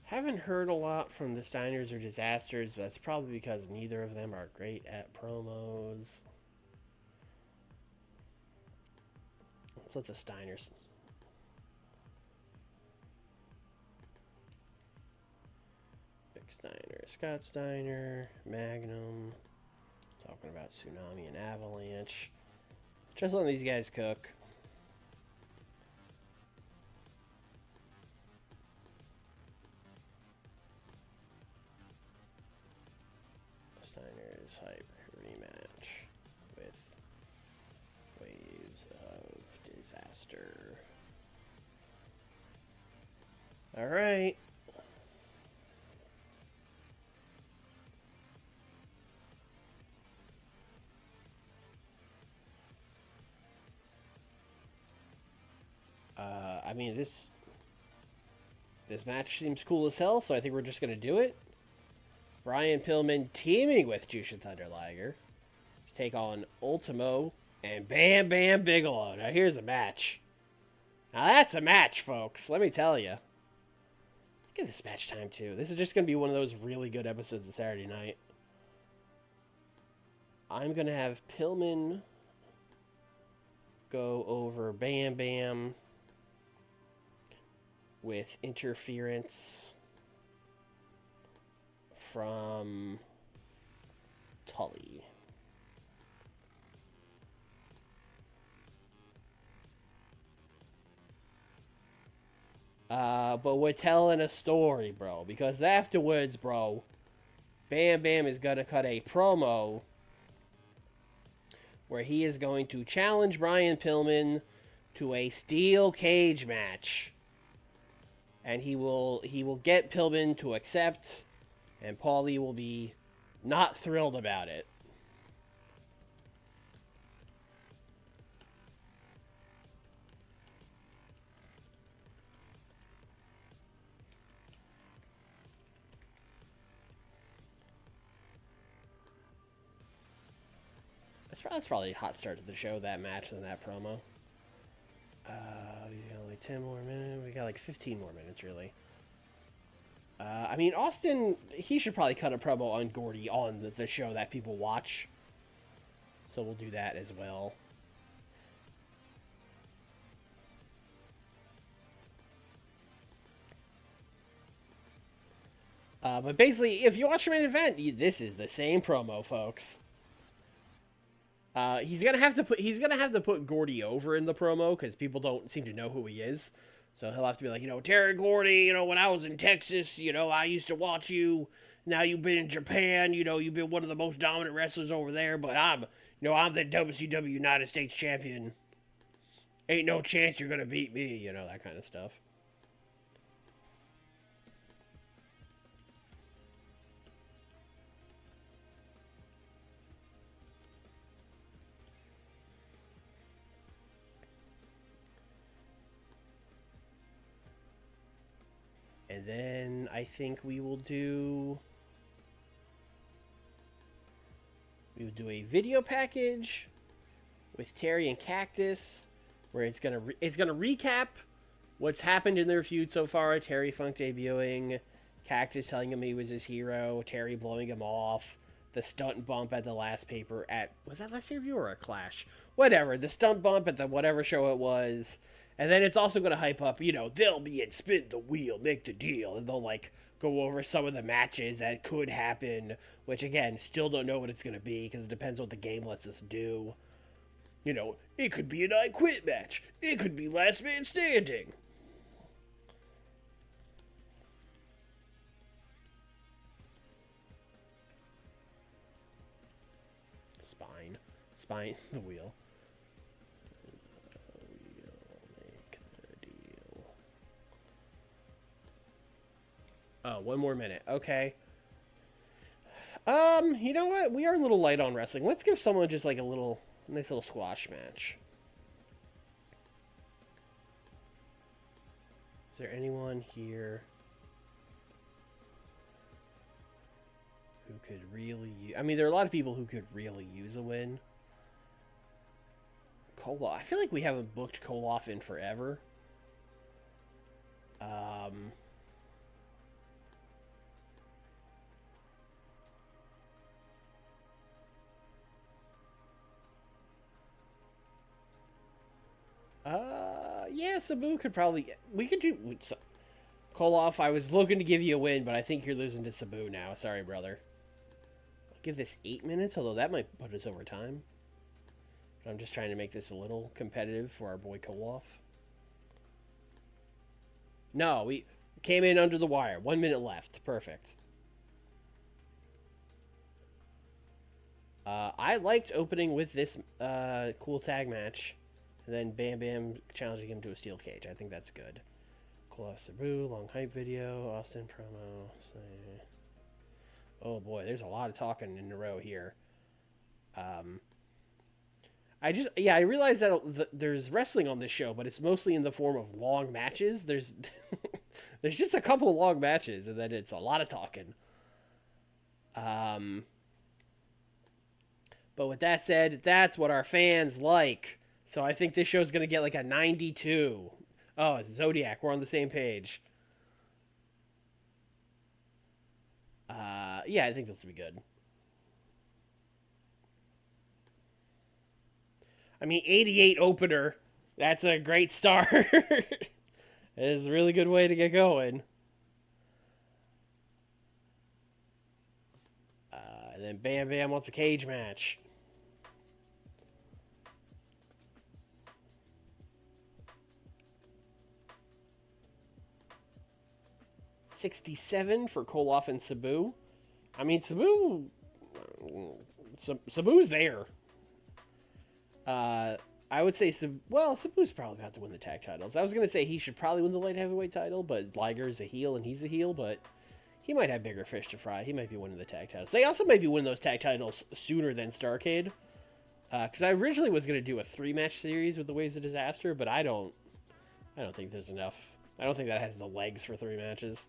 Haven't heard a lot from the Steiners or Disasters, but that's probably because neither of them are great at promos. Let's let the Steiners... Steiner, Scott Steiner, Magnum. Talking about Tsunami and Avalanche. Just letting these guys cook. Steiner's hype rematch with Waves of Disaster. All right. I mean, this match seems cool as hell, so I think we're just gonna do it. Brian Pillman teaming with Jushin Thunder Liger to take on Ultimo and Bam Bam Bigelow. Now here's a match. Now that's a match, folks. Let me tell you. Look at this match time too. This is just gonna be one of those really good episodes of Saturday Night. I'm gonna have Pillman go over Bam Bam with interference from Tully. But we're telling a story, bro, because afterwards, bro, Bam Bam is gonna cut a promo where he is going to challenge Brian Pillman to a steel cage match. And he will get Pillman to accept, and Paulie will be not thrilled about it. That's probably a hot start to the show, that match and that promo. We got like 10 more minutes. We got like 15 more minutes, really. I mean, Austin, he should probably cut a promo on Gordy on the show that people watch. So we'll do that as well. But basically, if you watch the main event, this is the same promo, folks. He's gonna have to put Gordy over in the promo because people don't seem to know who he is. So he'll have to be like, Terry Gordy, when I was in Texas, I used to watch you. Now you've been in Japan, you've been one of the most dominant wrestlers over there. But I'm the WCW United States champion. Ain't no chance you're gonna beat me, that kind of stuff. And then I think we will do a video package with Terry and Cactus, where it's gonna recap what's happened in their feud so far. Terry Funk debuting, Cactus telling him he was his hero, Terry blowing him off, the stunt bump at the last was that last pay-per-view or a Clash? Whatever, the stunt bump at the whatever show it was. And then it's also going to hype up, they'll be in Spin the Wheel, Make the Deal. And they'll, go over some of the matches that could happen. Which, again, still don't know what it's going to be because it depends what the game lets us do. It could be an I Quit match. It could be Last Man Standing. Spine, the wheel. Oh, 1 more minute. Okay. You know what? We are a little light on wrestling. Let's give someone just like a nice little squash match. Is there anyone here who could really I mean, there are a lot of people who could really use a win. Koloff. I feel like we haven't booked Koloff in forever. Yeah, Sabu could probably... We could do... Koloff, I was looking to give you a win, but I think you're losing to Sabu now. Sorry, brother. I'll give this 8 minutes, although that might put us over time. But I'm just trying to make this a little competitive for our boy Koloff. No, we came in under the wire. 1 minute left. Perfect. I liked opening with this cool tag match. And then Bam Bam challenging him to a steel cage. I think that's good. Koloff Sabu, long hype video, Austin promo. Oh boy, there's a lot of talking in a row here. I realize that there's wrestling on this show, but it's mostly in the form of long matches. There's just a couple of long matches, and then it's a lot of talking. But with that said, that's what our fans like. So I think this show's going to get like a 92. Oh, it's Zodiac. We're on the same page. Yeah, I think this will be good. I mean, 88 opener. That's a great start. It's a really good way to get going. And then Bam Bam wants a cage match. $67 for Koloff and Sabu. I mean, Sabu's there. I would say, Sabu's probably about to win the tag titles. I was going to say he should probably win the light heavyweight title, but Liger's a heel and he's a heel, but he might have bigger fish to fry. He might be winning the tag titles. They also might be winning those tag titles sooner than Starrcade. Because I originally was going to do a 3-match series with the Waves of Disaster, but I don't think there's enough. I don't think that has the legs for 3 matches.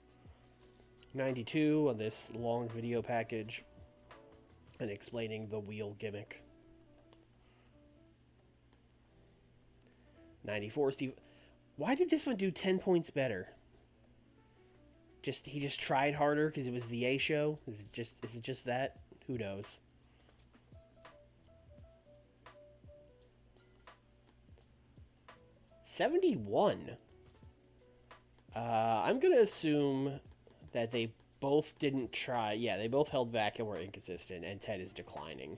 92 on this long video package and explaining the wheel gimmick. 94 Steve. Why did this one do 10 points better? He just tried harder because it was the A show? Is it just that? Who knows? $71. I'm gonna assume that they both didn't try. Yeah, they both held back and were inconsistent, and Ted is declining.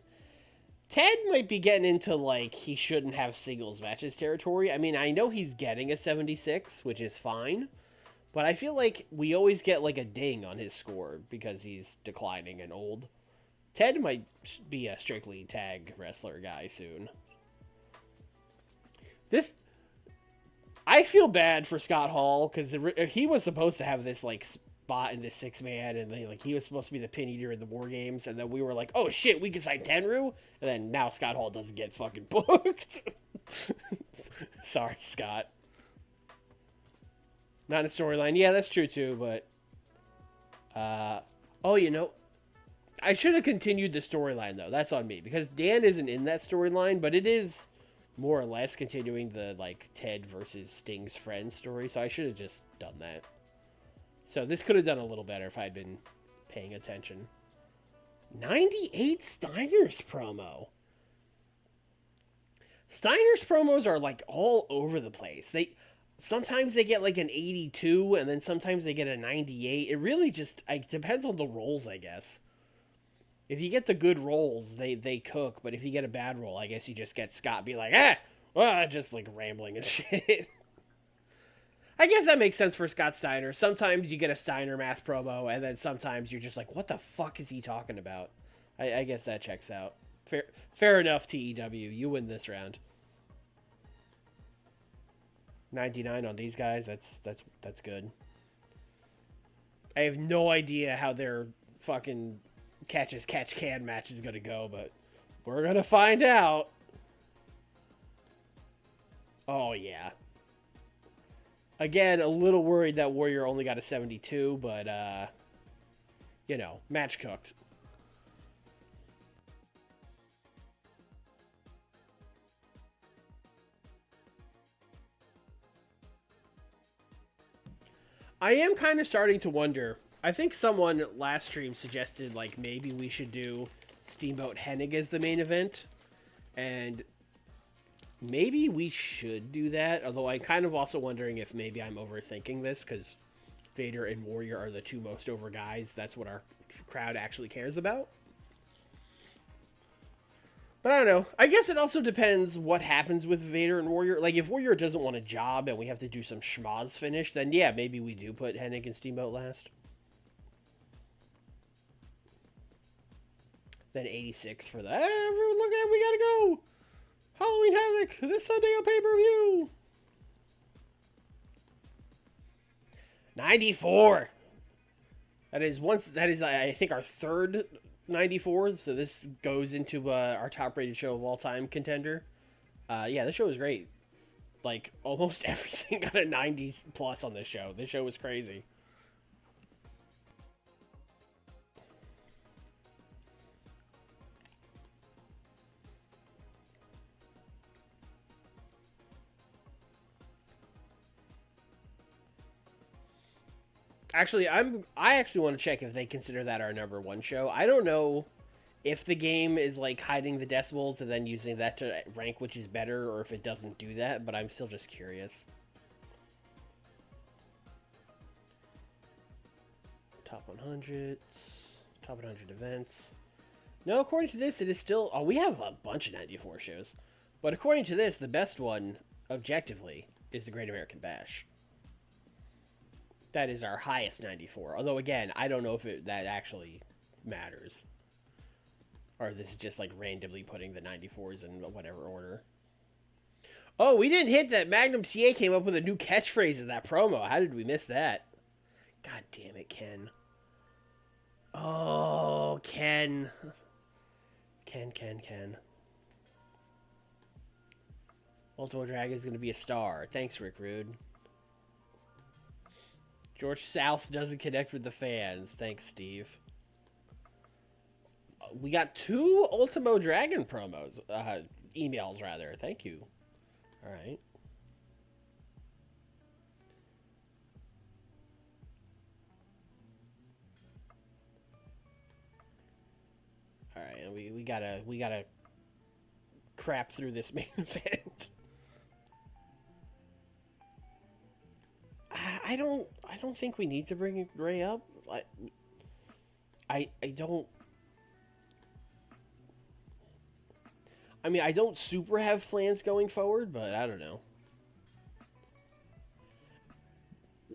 Ted might be getting into, like, he shouldn't have singles matches territory. I mean, I know he's getting a 76, which is fine, but I feel like we always get, like, a ding on his score because he's declining and old. Ted might be a strictly tag wrestler guy soon. I feel bad for Scott Hall, because he was supposed to have this, like, spot in this 6-man, and he was supposed to be the pin eater in the War Games, and then we were like, oh shit, we can sign Tenryu, and then now Scott Hall doesn't get fucking booked. Sorry, Scott. Not a storyline. Yeah, that's true too, but oh, you know, I should have continued the storyline though. That's on me, because Dan isn't in that storyline, but it is more or less continuing the, like, Ted versus Sting's friend story, so I should have just done that. So this could have done a little better if I'd been paying attention. 98 Steiner's promo. Steiner's promos are, like, all over the place. Sometimes they get, like, an 82, and then sometimes they get a 98. It really just depends on the roles, I guess. If you get the good rolls, they cook, but if you get a bad roll, I guess you just get Scott be like, just, like, rambling and shit. I guess that makes sense for Scott Steiner. Sometimes you get a Steiner math promo, and then sometimes you're just like, what the fuck is he talking about? I guess that checks out. Fair enough, TEW. You win this round. 99 on these guys. That's good. I have no idea how their fucking catch-as-catch-can match is going to go, but we're going to find out. Oh, yeah. Again, a little worried that Warrior only got a 72, but, you know, match cooked. I am kind of starting to wonder. I think someone last stream suggested, like, maybe we should do Steamboat Hennig as the main event. And maybe we should do that. Although I'm kind of also wondering if maybe I'm overthinking this, because Vader and Warrior are the two most over guys. That's what our crowd actually cares about. But I don't know. I guess it also depends what happens with Vader and Warrior. Like, if Warrior doesn't want a job and we have to do some schmoz finish, then yeah, maybe we do put Hennig and Steamboat last. Then 86 for the, everyone look at it, we gotta go! Halloween Havoc, this Sunday on pay-per-view! 94! That is, I think, our third 94, so this goes into our top-rated show of all-time contender. Yeah, this show was great. Like, almost everything got a 90 plus on this show. This show was crazy. Actually, I actually want to check if they consider that our number one show. I don't know if the game is like hiding the decibels and then using that to rank which is better, or if it doesn't do that, but I'm still just curious. Top 100s, top 100 events. No, according to this, it is still... Oh, we have a bunch of 94 shows. But according to this, the best one, objectively, is the Great American Bash. That is our highest 94. Although, again, I don't know if that actually matters. Or this is just, like, randomly putting the 94s in whatever order. Oh, we didn't hit that Magnum TA came up with a new catchphrase in that promo. How did we miss that? God damn it, Ken. Oh, Ken. Ken. Ultimo Dragon is going to be a star. Thanks, Rick Rude. George South doesn't connect with the fans. Thanks, Steve. We got 2 Ultimo Dragon promos. Emails, rather. Thank you. All right. All right, and we gotta crap through this main event. I don't think we need to bring Ray up. I don't. I mean, I don't super have plans going forward, but I don't know.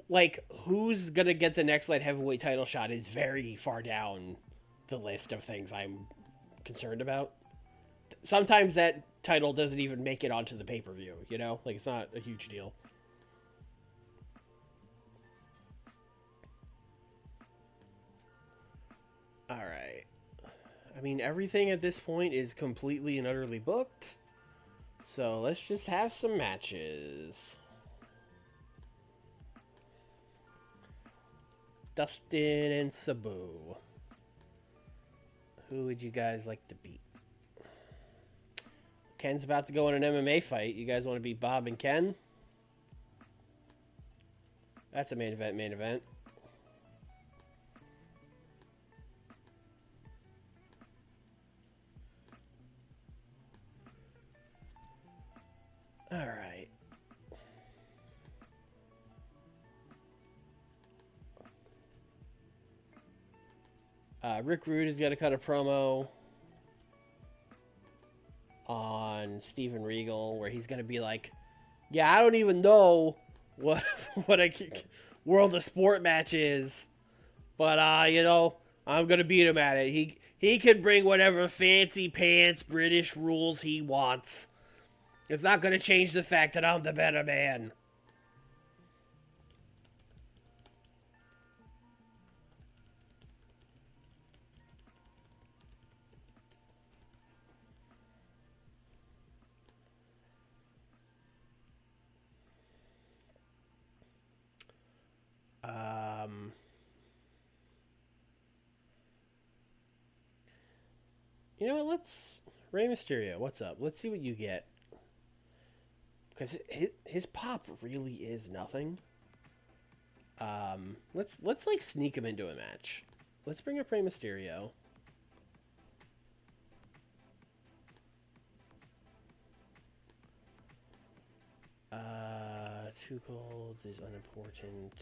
Like, who's gonna get the next light heavyweight title shot is very far down the list of things I'm concerned about. Sometimes that title doesn't even make it onto the pay-per-view, you know? Like, it's not a huge deal. Alright. I mean, everything at this point is completely and utterly booked. So, let's just have some matches. Dustin and Sabu. Who would you guys like to beat? Ken's about to go in an MMA fight. You guys want to beat Bob and Ken? That's a main event. Alright. Rick Rude is going to cut a promo on Steven Regal where he's going to be like, yeah, I don't even know what a World of Sport match is, but you know, I'm going to beat him at it. He can bring whatever fancy pants British rules he wants. It's not going to change the fact that I'm the better man. You know what, let's... Rey Mysterio, what's up? Let's see what you get. Because his pop really is nothing. Let's like sneak him into a match. Let's bring up Rey Mysterio. Too cold is unimportant.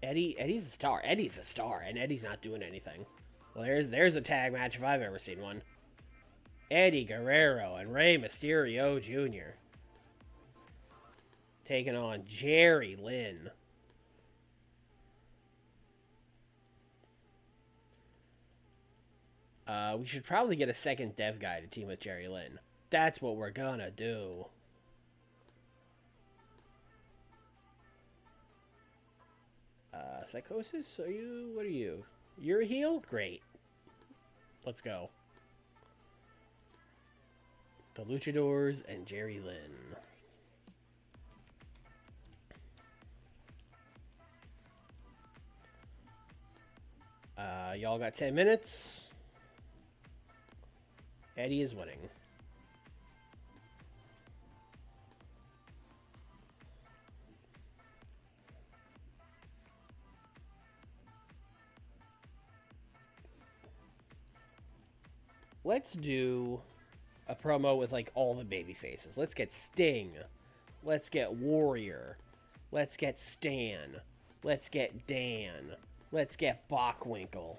Eddie's a star. Eddie's a star, and Eddie's not doing anything. Well, there's a tag match if I've ever seen one. Eddie Guerrero and Rey Mysterio Jr. taking on Jerry Lynn. We should probably get a second dev guy to team with Jerry Lynn. That's what we're gonna do. Psychosis? What are you? You're a heel? Great. Let's go. The Luchadors and Jerry Lynn. Y'all got 10 minutes. Eddie is winning. Let's do a promo with like all the baby faces. Let's get Sting. Let's get Warrior. Let's get Stan. Let's get Dan. Let's get Bockwinkel.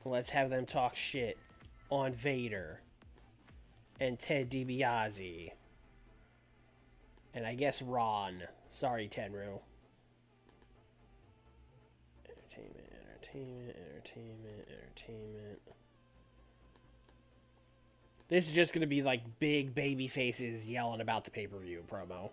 Let's have them talk shit on Vader and Ted DiBiase. And I guess Ron. Sorry, Tenru. Entertainment. This is just going to be like big baby faces yelling about the pay-per-view promo.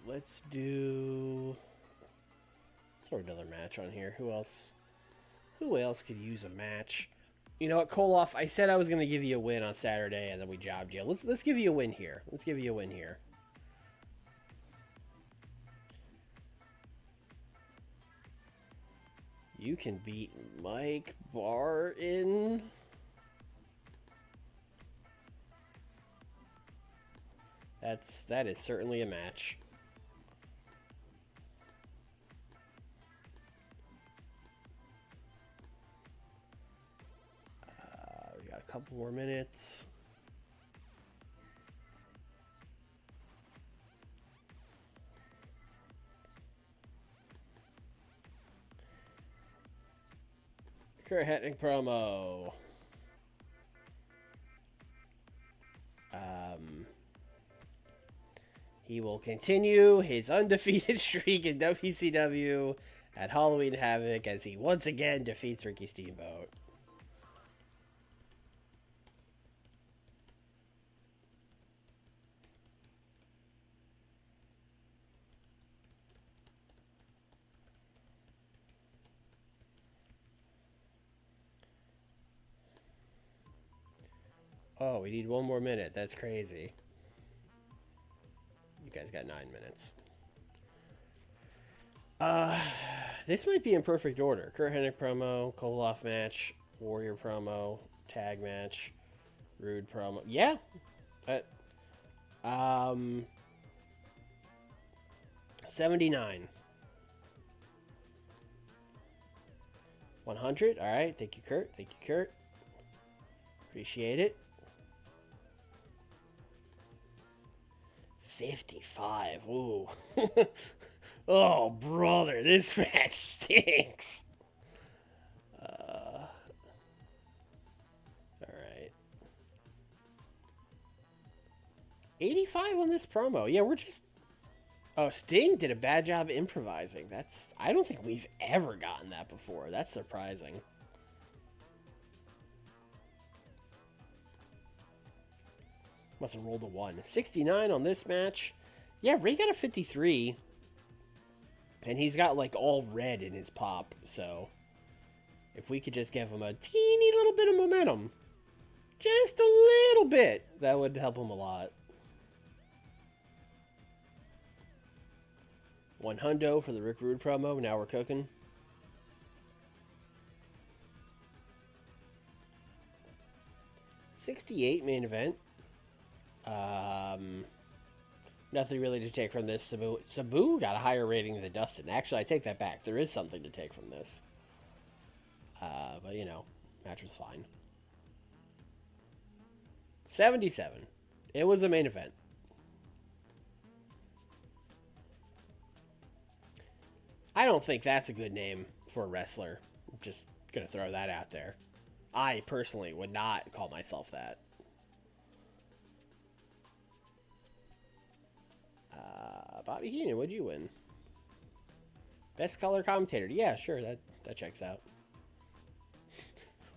Let's throw another match on here. Who else could use a match? You know what, Koloff, I said I was going to give you a win on Saturday, and then we jobbed you. Let's give you a win here. You can beat Mike Barton. That is certainly a match. We got a couple more minutes. Kurt Hennig promo. He will continue his undefeated streak in WCW at Halloween Havoc as he once again defeats Ricky Steamboat. Oh, we need one more minute. That's crazy. You guys got 9 minutes. This might be in perfect order. Kurt Hennig promo, Koloff match, Warrior promo, tag match, Rude promo. Yeah. 79. 100. All right. Thank you, Kurt. Appreciate it. 55. Ooh. Oh, brother, this match stinks. All right. 85 on this promo. Yeah, we're just... Oh, Sting did a bad job improvising. I don't think we've ever gotten that before. That's surprising. Must have rolled a 1. 69 on this match. Yeah, Ray got a 53. And he's got, like, all red in his pop. So, if we could just give him a teeny little bit of momentum. Just a little bit. That would help him a lot. 100 for the Rick Rude promo. Now we're cooking. 68 main event. Nothing really to take from this. Sabu got a higher rating than Dustin. Actually, I take that back. There is something to take from this. But, you know, match was fine. 77. It was a main event. I don't think that's a good name for a wrestler. I'm just going to throw that out there. I personally would not call myself that. Bobby Heenan, what'd you win? Best color commentator. Yeah, sure, that checks out.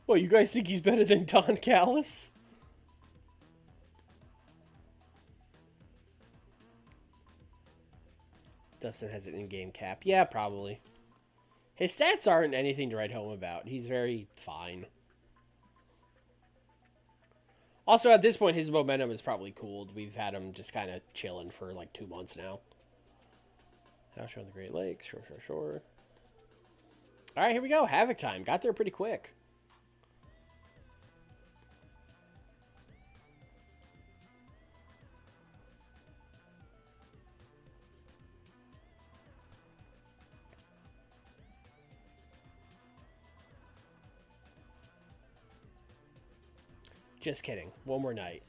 Well, you guys think he's better than Don Callis? Dustin has an in-game cap. Yeah, probably. His stats aren't anything to write home about. He's very fine. Also, at this point, his momentum is probably cooled. We've had him just kind of chilling for like 2 months now. House show on the Great Lakes. Sure. All right, here we go. Havoc time. Got there pretty quick. Just kidding. One more night.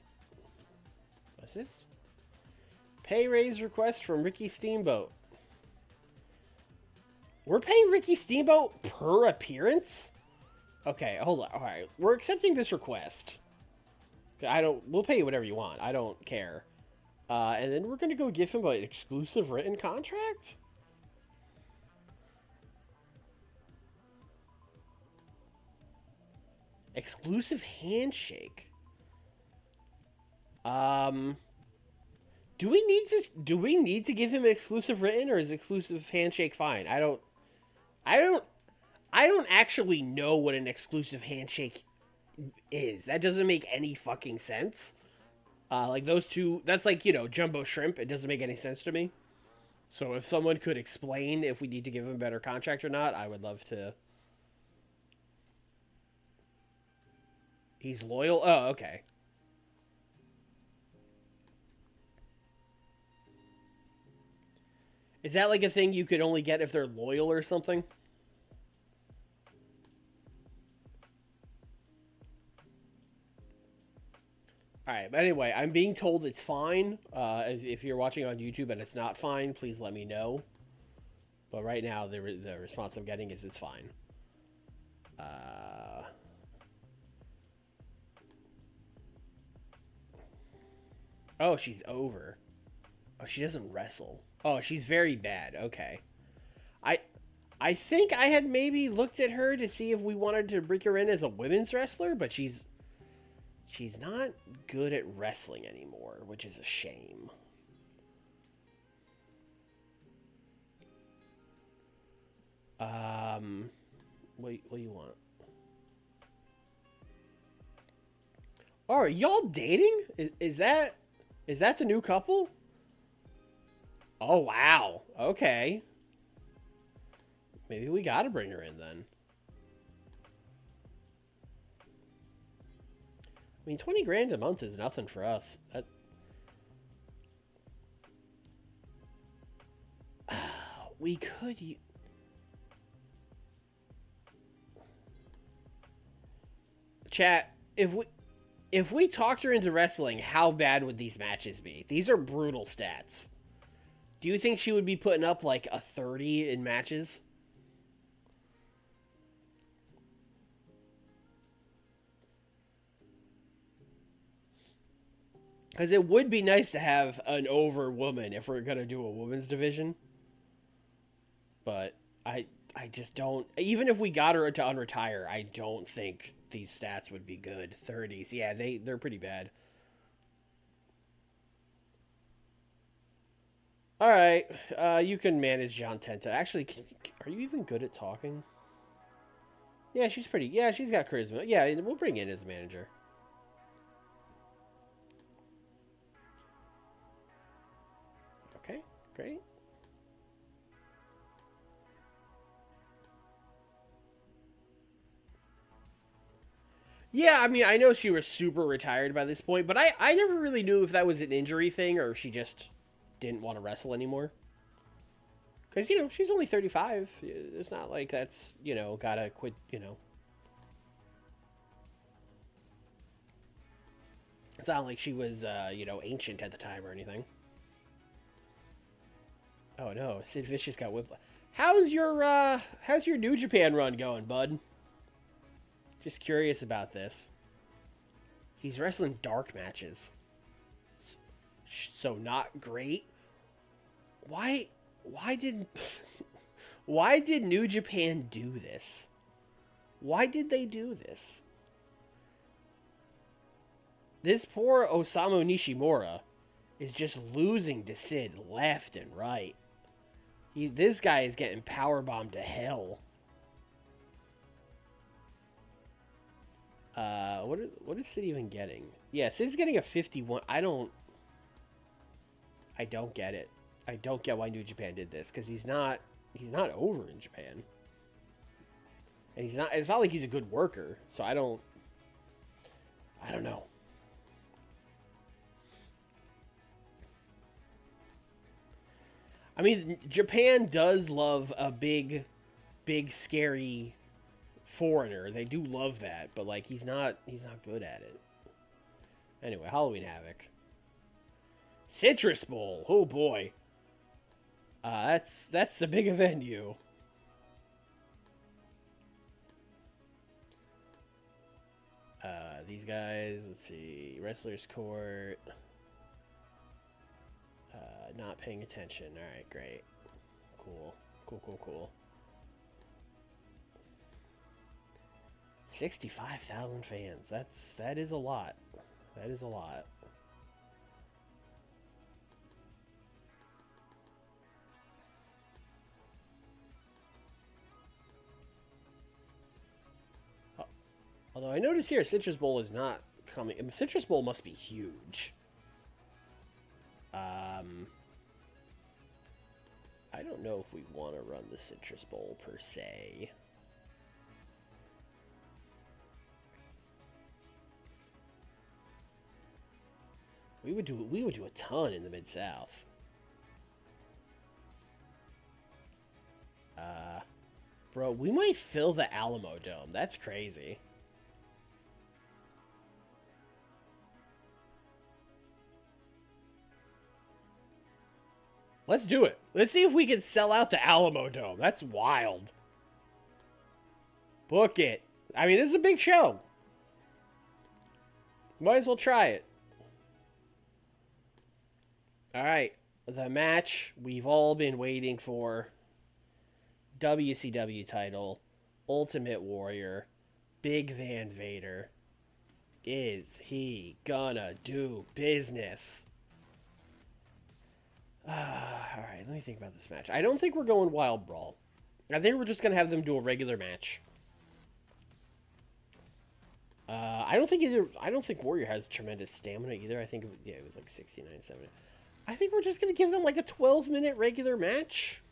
What's this? Pay raise request from Ricky Steamboat. We're paying Ricky Steamboat per appearance? Okay, hold on. All right, we're accepting this request. We'll pay you whatever you want. I don't care. And then we're going to go give him an exclusive written contract? Exclusive handshake. Do we need to give him an exclusive written, or is exclusive handshake fine? I don't actually know what an exclusive handshake is. That doesn't make any fucking sense. Like those two, that's like, you know, jumbo shrimp. It doesn't make any sense to me. So if someone could explain if we need to give him a better contract or not, I would love to. He's loyal? Oh, okay. Is that like a thing you could only get if they're loyal or something? Alright, but anyway, I'm being told it's fine. If you're watching on YouTube and it's not fine, please let me know. But right now, the response I'm getting is it's fine. Oh, she's over. Oh, she doesn't wrestle. Oh, she's very bad. Okay. I think I had maybe looked at her to see if we wanted to bring her in as a women's wrestler, but she's not good at wrestling anymore, which is a shame. What do you want? Oh, are y'all dating? Is that the new couple? Oh, wow. Okay. Maybe we gotta bring her in then. I mean, 20 grand a month is nothing for us. We could. Chat, if we talked her into wrestling, how bad would these matches be? These are brutal stats. Do you think she would be putting up like a 30 in matches? Because it would be nice to have an over woman if we're going to do a women's division. But I just don't... Even if we got her to unretire, I don't think these stats would be good. 30s. Yeah, they're pretty bad. Alright. You can manage John Tenta. Actually, are you even good at talking? Yeah, she's pretty... Yeah, she's got charisma. Yeah, we'll bring in as a manager. Okay, great. Yeah, I mean, I know she was super retired by this point, but I never really knew if that was an injury thing or if she just didn't want to wrestle anymore. Because, she's only 35. It's not like that's, gotta quit. It's not like she was, ancient at the time or anything. Oh, no. Sid Vicious got whiplash. How's your New Japan run going, bud? Just curious about this. He's wrestling dark matches. So not great. Why did why did New Japan do this? Why did they do this? This poor Osamu Nishimura is just losing to Sid left and right. This guy is getting powerbombed to hell. What is Sid even getting? Yeah, Sid's getting a 51. I don't get it. I don't get why New Japan did this because he's not over in Japan. And it's not like he's a good worker, so I don't know. I mean, Japan does love a big scary foreigner. They do love that, but like he's not good at it. Anyway, Halloween Havoc. Citrus Bowl. Oh boy. That's the big venue. These guys, let's see, Wrestler's Court. Not paying attention. All right, great. Cool. 65,000 fans. That is a lot. That is a lot. Although I notice here, Citrus Bowl is not coming. I mean, Citrus Bowl must be huge. I don't know if we want to run the Citrus Bowl per se. We would do a ton in the Mid-South. Bro, we might fill the Alamodome. That's crazy. Let's do it. Let's see if we can sell out the Alamodome. That's wild. Book it. I mean, this is a big show. Might as well try it. All right. The match we've all been waiting for. WCW title. Ultimate Warrior. Big Van Vader. Is he gonna do business? Alright, let me think about this match. I don't think we're going Wild Brawl. I think we're just going to have them do a regular match. I don't think Warrior has tremendous stamina either. I think, it was like 69-70. I think we're just going to give them like a 12-minute regular match.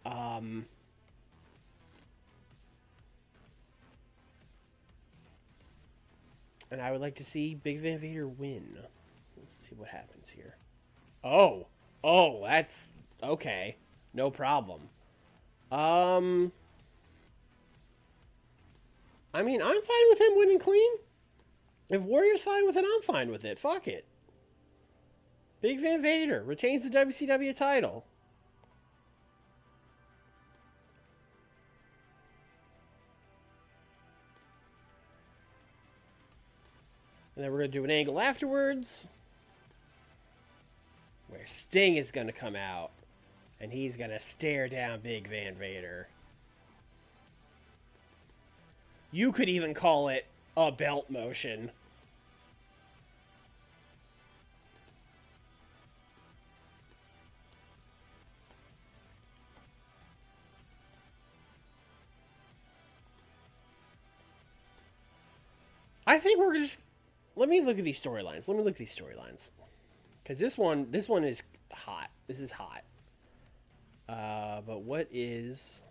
And I would like to see Big Van Vader win. Let's see what happens here. Oh, that's okay. No problem. I mean, I'm fine with him winning clean. If Warrior's fine with it, I'm fine with it. Fuck it. Big Van Vader retains the WCW title. And then we're going to do an angle afterwards where Sting is going to come out and he's going to stare down Big Van Vader. You could even call it a belt motion. I think we're just... Let me look at these storylines. Because this one is hot. This is hot. But what is...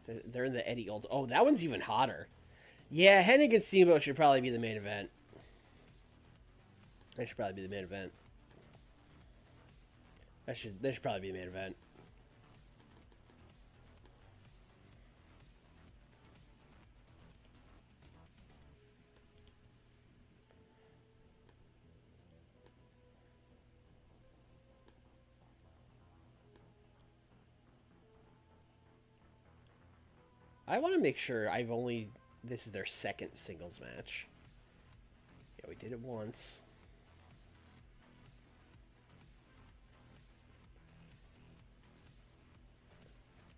They're in the Eddie Old. Oh, that one's even hotter. Yeah, Hennig and Steamboat should probably be the main event. That should probably be the main event. That should probably be the main event. I want to make sure this is their second singles match. Yeah, we did it once.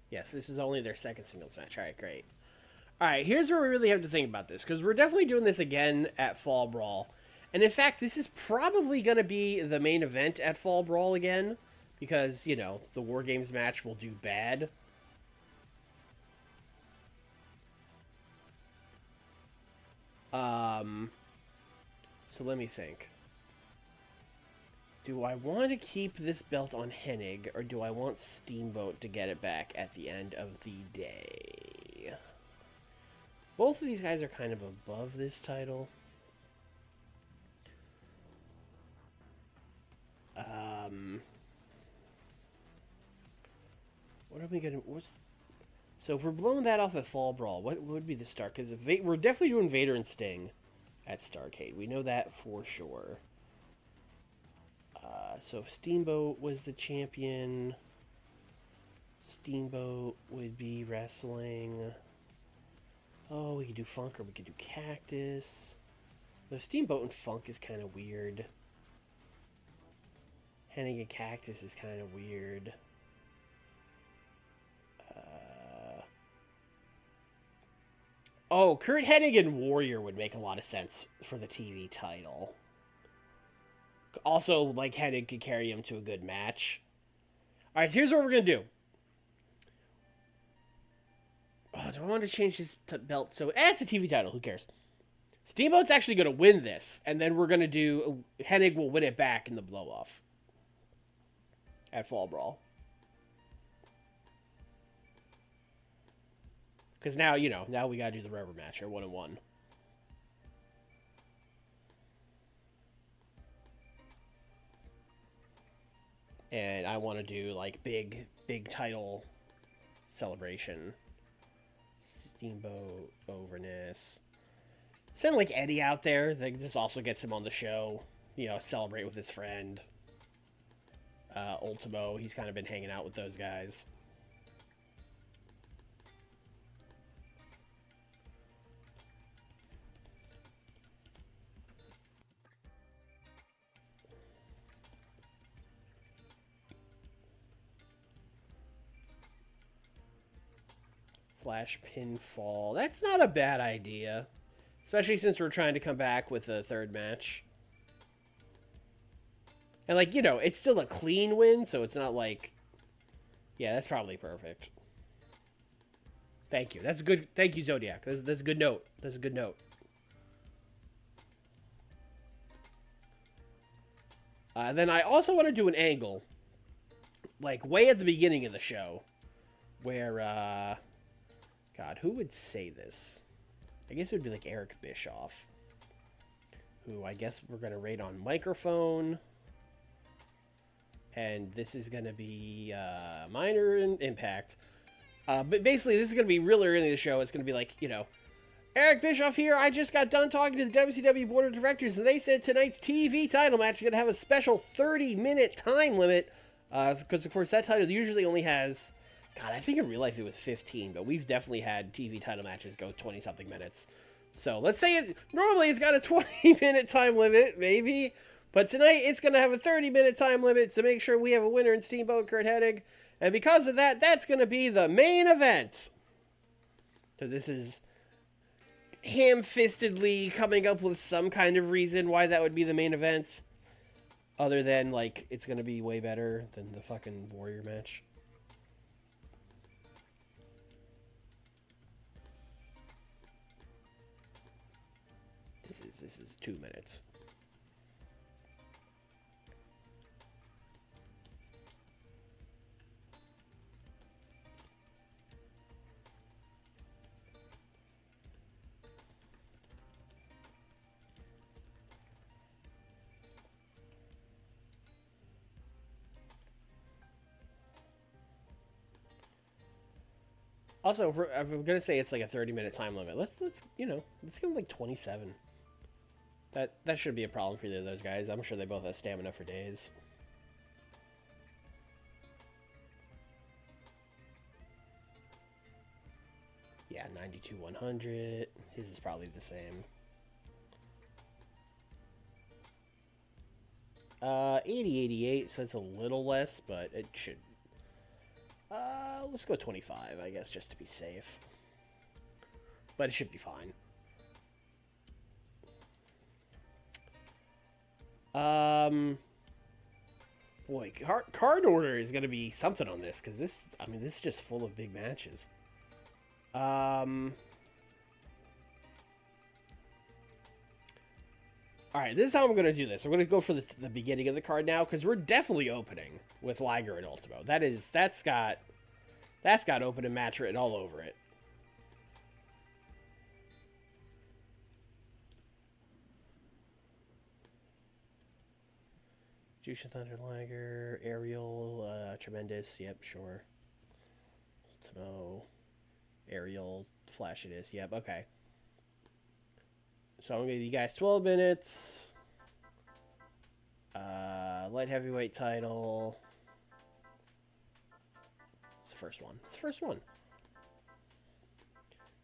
Yes, this is only their second singles match. All right, great. All right, here's where we really have to think about this, because we're definitely doing this again at Fall Brawl. And in fact, this is probably going to be the main event at Fall Brawl again, because, you know, the War Games match will do bad. So let me think. Do I want to keep this belt on Hennig, or do I want Steamboat to get it back at the end of the day? Both of these guys are kind of above this title. What are we gonna? So if we're blowing that off at Fall Brawl, what would be the start? Because we're definitely doing Vader and Sting at Starrcade. We know that for sure. So if Steamboat was the champion, Steamboat would be wrestling. Oh, we could do Funk or we could do Cactus. Though Steamboat and Funk is kind of weird. Hennig and Cactus is kind of weird. Oh, Kurt Hennig and Warrior would make a lot of sense for the TV title. Also, like, Hennig could carry him to a good match. Alright, so here's what we're going to do. Oh, do I want to change his belt? So, it's a TV title. Who cares? Steamboat's actually going to win this. And then we're going to do... Hennig will win it back in the blow-off. At Fall Brawl. Because now, you know, now we got to do the rubber match. Or 1-on-1. And I want to do, like, big title celebration. Steamboat, overness. Send, like, Eddie out there. This also gets him on the show. You know, celebrate with his friend. Ultimo, he's kind of been hanging out with those guys. Flash pinfall. That's not a bad idea. Especially since we're trying to come back with a third match. And, like, you know, it's still a clean win, so it's not like... Yeah, that's probably perfect. Thank you. That's good. Thank you, Zodiac. That's a good note. That's a good note. Then I also want to do an angle. Like, way at the beginning of the show. Where, God, who would say this? I guess it would be like Eric Bischoff. Who I guess we're going to rate on microphone. And this is going to be minor in impact. But basically, this is going to be really early in the show. It's going to be like, you know, Eric Bischoff here. I just got done talking to the WCW Board of Directors, and they said tonight's TV title match is going to have a special 30-minute time limit. Because, of course, that title usually only has... God, I think in real life it was 15, but we've definitely had TV title matches go 20-something minutes. So let's say normally it's got a 20-minute time limit, maybe. But tonight it's going to have a 30-minute time limit to make sure we have a winner in Steamboat Kurt Hennig. And because of that, that's going to be the main event. So this is ham-fistedly coming up with some kind of reason why that would be the main event. Other than, like, it's going to be way better than the fucking Warrior match. This is 2 minutes. Also, if we're gonna say it's like a 30-minute time limit, let's give them like 27. That should be a problem for either of those guys. I'm sure they both have stamina for days. Yeah, 92-100. His is probably the same. 80-88, so it's a little less, but it should. Let's go 25, I guess, just to be safe. But it should be fine. Boy, card order is gonna be something on this, because this is just full of big matches. Alright, this is how I'm going to do this. I'm going to go for the beginning of the card now, because we're definitely opening with Liger and Ultimo. That's got open and match written all over it. Jushin Thunder, Liger, Ariel, Tremendous, yep, sure. Ultimo, Ariel, Flash it is, yep, okay. So I'm going to give you guys 12 minutes. Light heavyweight title. It's the first one. It's the first one.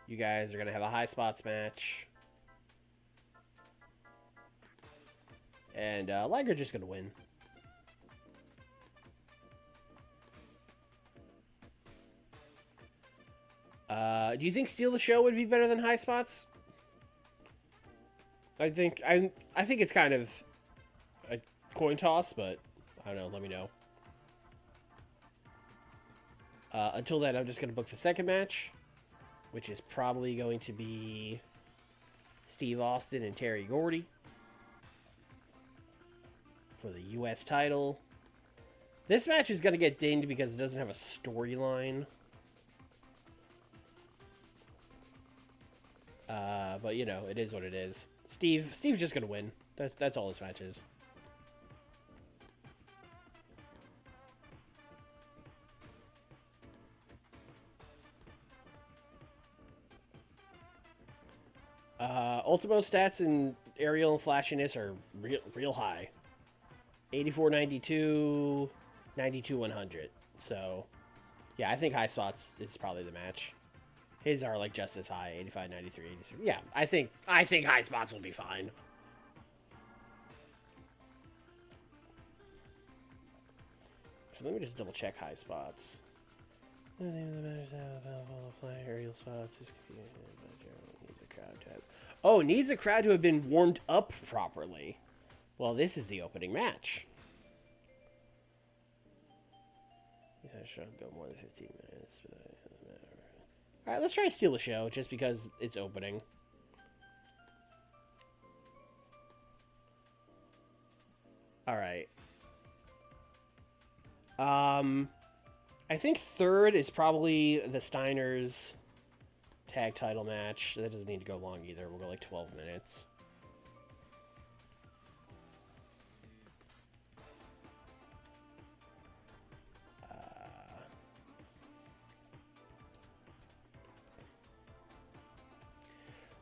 You guys are going to have a high spots match. And Liger just going to win. Do you think Steal the Show would be better than high spots? I think it's kind of a coin toss, but I don't know. Let me know. Until then, I'm just going to book the second match, which is probably going to be Steve Austin and Terry Gordy for the U.S. title. This match is going to get dinged because it doesn't have a storyline. But, you know, it is what it is. Steve's just going to win. That's all this match is. Ultimo stats and Aerial and Flashiness are real high. 84-92, 92-100. So, yeah, I think high spots is probably the match. His are like just as high, 85, 93, 86. Yeah, I think high spots will be fine. So let me just double check high spots. Aerial spots is needs a crowd to have. Oh, needs a crowd to have been warmed up properly. Well, this is the opening match. I should go more than 15 minutes. All right, let's try to steal the show, just because it's opening. All right. I think third is probably the Steiners tag title match. That doesn't need to go long either. We'll go like 12 minutes.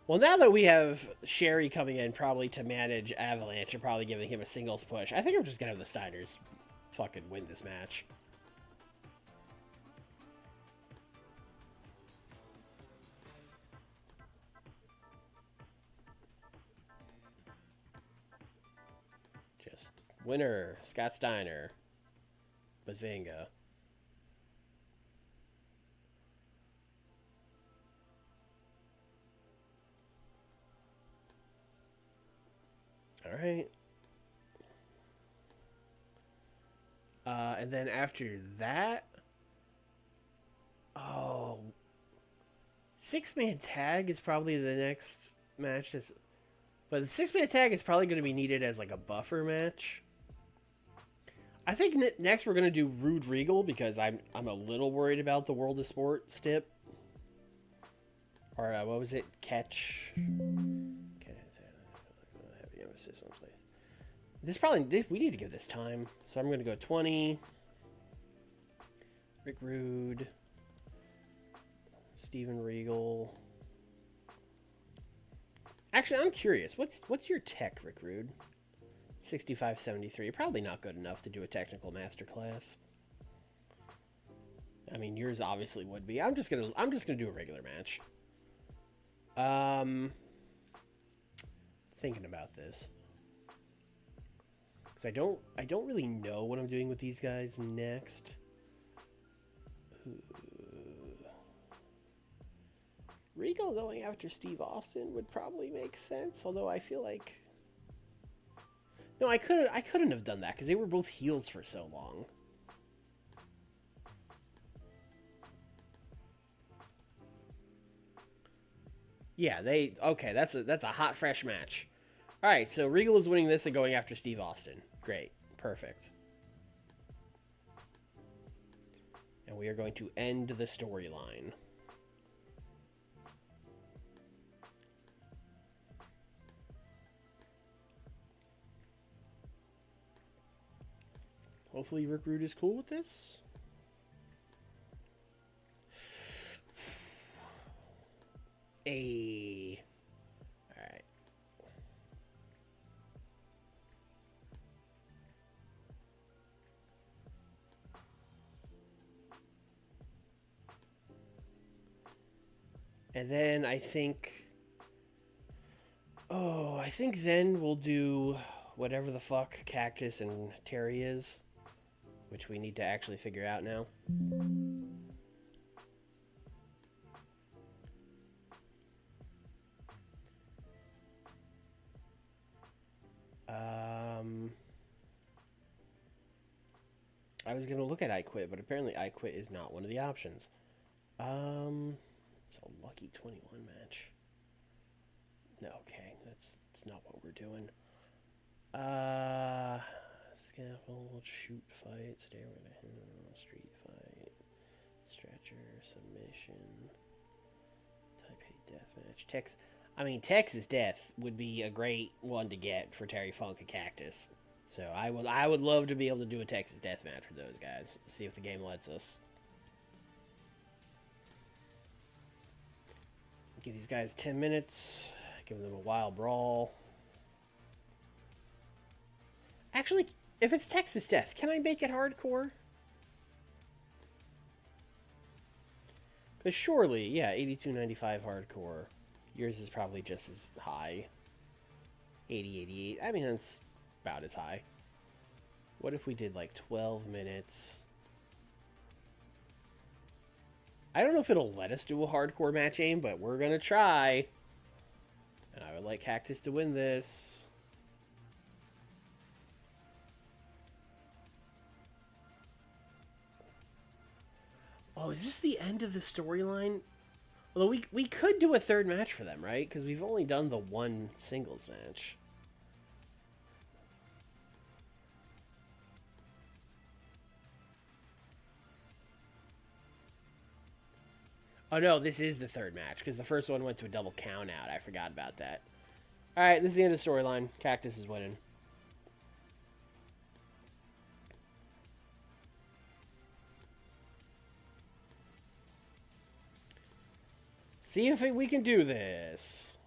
Well, now that we have Sherry coming in probably to manage Avalanche and probably giving him a singles push, I think I'm just going to have the Steiners fucking win this match. Just winner, Scott Steiner. Bazinga. All right. And then after that, oh, 6-man tag is probably the next match. But the 6-man tag is probably going to be needed as like a buffer match. I think next we're going to do Rude Regal because I'm a little worried about the World of Sport stip. Or what was it? Catch. Heavy emphasis on play. We need to give this time. So I'm going to go 20. Rick Rude. Steven Regal. Actually, I'm curious. What's your tech, Rick Rude? 6573. Probably not good enough to do a technical masterclass. I mean, yours obviously would be. I'm just gonna do a regular match. Thinking about this. Because I don't really know what I'm doing with these guys next. Regal going after Steve Austin would probably make sense, although I feel like... No, I couldn't have done that, because they were both heels for so long. Yeah, okay, that's a hot, fresh match. Alright, so Regal is winning this and going after Steve Austin. Great. Perfect. And we are going to end the storyline. Hopefully Rick Rude is cool with this. Alright. And then I think... Oh, I think then we'll do whatever the fuck Cactus and Terry is. Which we need to actually figure out now. I was going to look at I Quit, but apparently I Quit is not one of the options. It's a lucky 21 match. No, okay, that's not what we're doing. Scaffold, shoot fight, stairway to hell, street fight, stretcher, submission, Taipei deathmatch. Texas Death would be a great one to get for Terry Funk and Cactus. So I would love to be able to do a Texas Death match with those guys. See if the game lets us. Give these guys 10 minutes. Give them a wild brawl. Actually, if it's Texas Death, can I make it hardcore? Because surely, yeah, 82.95 hardcore. Yours is probably just as high. 80.88. I mean, that's about as high. What if we did like 12 minutes? I don't know if it'll let us do a hardcore match aim, but we're going to try. And I would like Cactus to win this. Oh, is this the end of the storyline? Although we could do a third match for them, right? Because we've only done the one singles match. Oh no, this is the third match, because the first one went to a double count out. I forgot about that. Alright, this is the end of the storyline. Cactus is winning. See if we can do this.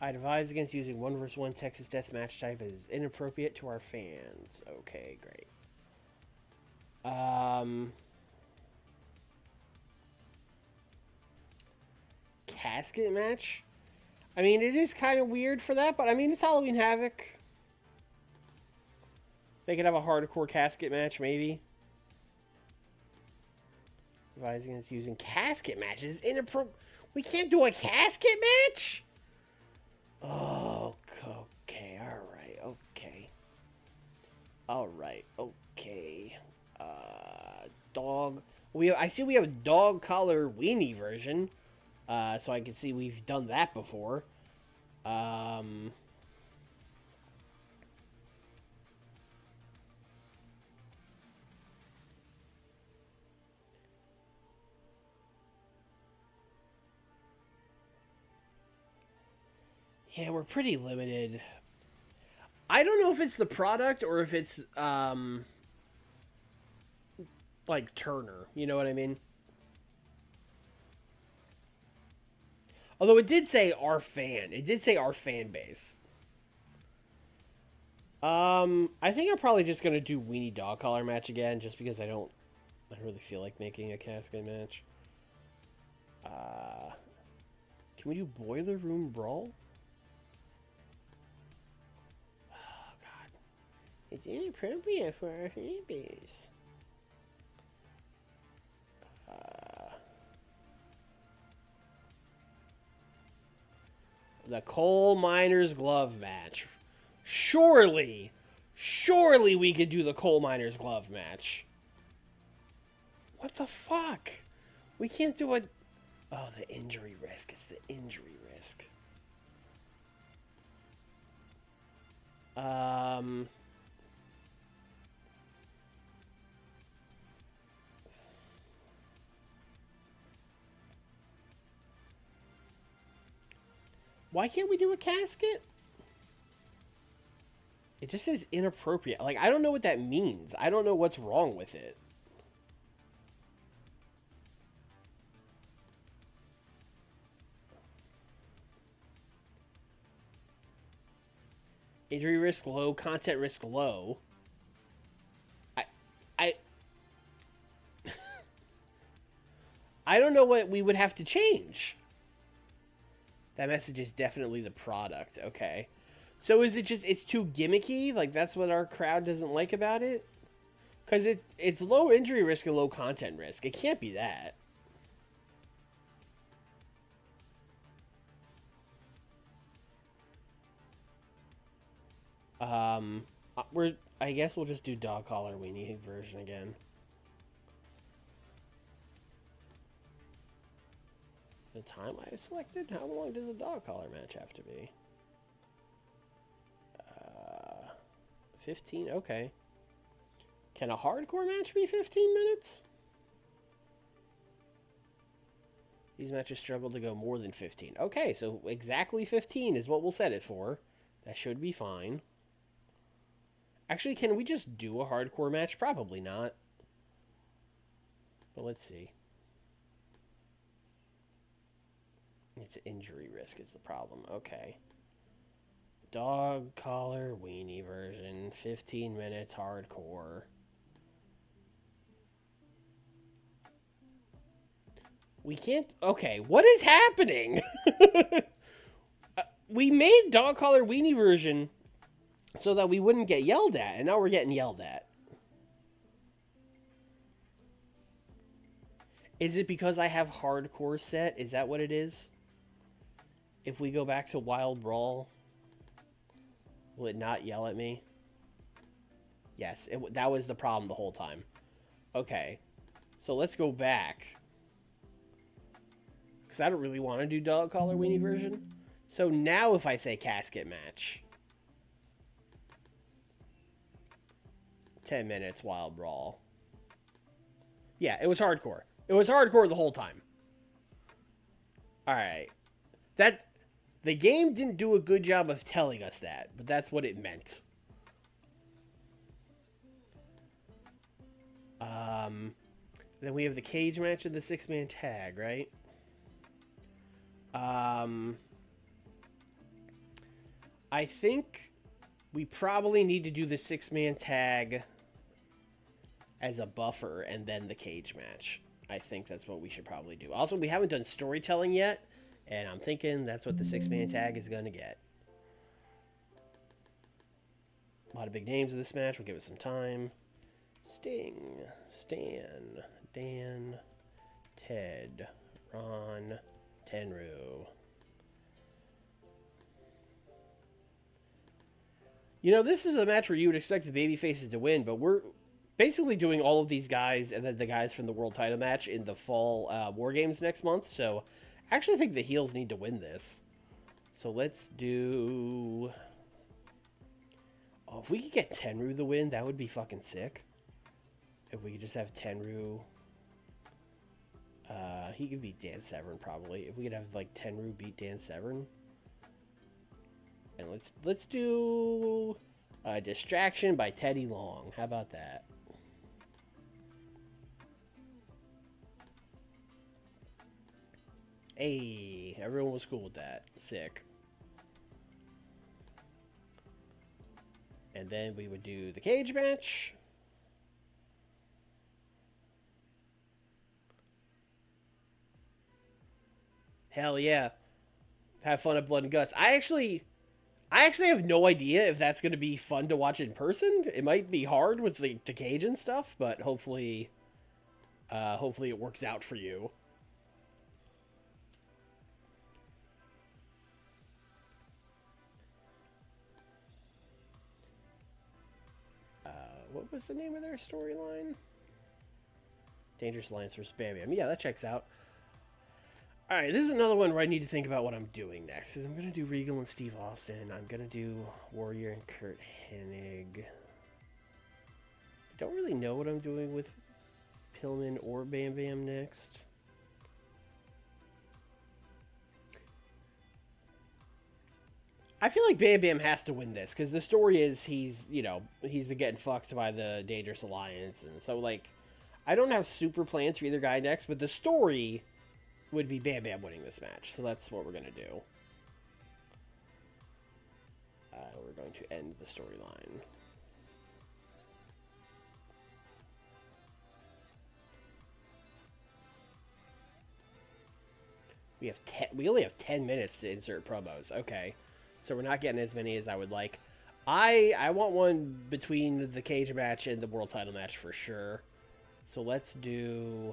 I advise against using 1 vs 1 Texas Death Match type as inappropriate to our fans. Okay, great. Casket match? I mean, it is kind of weird for that, but I mean, it's Halloween Havoc. They could have a hardcore casket match, maybe. Advise against using casket matches. We can't do a casket match? Oh, okay, alright, okay. Alright, okay. Dog. I see we have a dog collar weenie version. So I can see we've done that before. Yeah, we're pretty limited. I don't know if it's the product or if it's, like Turner. You know what I mean? Although it did say our fan. It did say our fan base. I think I'm probably just gonna do Weenie Dog Collar match again, just because I don't really feel like making a casket match. Can we do Boiler Room Brawl? Oh God, it's inappropriate for our fan base. The Coal Miner's Glove match. Surely we could do the Coal Miner's Glove match. What the fuck? We can't do it. Oh, the injury risk. It's the injury risk. Why can't we do a casket? It just says inappropriate. Like, I don't know what that means. I don't know what's wrong with it. Injury risk low, content risk low. I don't know what we would have to change. That message is definitely the product. Okay. So is it just, it's too gimmicky? Like, that's what our crowd doesn't like about it? Because it's low injury risk and low content risk. It can't be that. I guess we'll just do Dog Collar Weenie version again. The time I selected? How long does a Dog Collar match have to be? 15? Okay. Can a hardcore match be 15 minutes? These matches struggle to go more than 15. Okay, so exactly 15 is what we'll set it for. That should be fine. Actually, can we just do a hardcore match? Probably not. But let's see. It's injury risk is the problem. Okay. Dog Collar Weenie version. 15 minutes hardcore. We can't... Okay, what is happening? We made Dog Collar Weenie version so that we wouldn't get yelled at, and now we're getting yelled at. Is it because I have hardcore set? Is that what it is? If we go back to Wild Brawl, will it not yell at me? Yes, that was the problem the whole time. Okay, so let's go back. Because I don't really want to do Dog Collar Weenie version. So now if I say casket match... 10 minutes Wild Brawl. Yeah, it was hardcore. It was hardcore the whole time. Alright. The game didn't do a good job of telling us that, but that's what it meant. Then we have the cage match of the 6-man tag, right? I think we probably need to do the 6-man tag as a buffer and then the cage match. I think that's what we should probably do. Also, we haven't done storytelling yet, and I'm thinking that's what the 6-man tag is going to get. A lot of big names in this match. We'll give it some time. Sting, Stan, Dan, Ted, Ron, Tenryu. You know, this is a match where you would expect the babyfaces to win, but we're basically doing all of these guys and then the guys from the world title match in the fall War Games next month. So I actually think the heels need to win this. So let's do... Oh, if we could get Tenryu the win, that would be fucking sick. If we could just have Tenryu... he could beat Dan Severn probably. If we could have like Tenryu beat Dan Severn. And let's do a Distraction by Teddy Long. How about that? Hey. Everyone was cool with that. Sick. And then we would do the cage match. Hell yeah. Have fun at Blood and Guts. I actually have no idea if that's going to be fun to watch in person. It might be hard with the cage and stuff, but hopefully it works out for you. What was the name of their storyline? Dangerous Alliance vs. Bam Bam. Yeah, that checks out. Alright, this is another one where I need to think about what I'm doing next. Because I'm going to do Regal and Steve Austin. I'm going to do Warrior and Kurt Hennig. Don't really know what I'm doing with Pillman or Bam Bam next. I feel like Bam Bam has to win this, because the story is he's been getting fucked by the Dangerous Alliance, and so, like, I don't have super plans for either guy next, but the story would be Bam Bam winning this match, so that's what we're going to do. We're going to end the storyline. We only have 10 minutes to insert promos. Okay. So we're not getting as many as I would like. I want one between the cage match and the world title match for sure. So let's do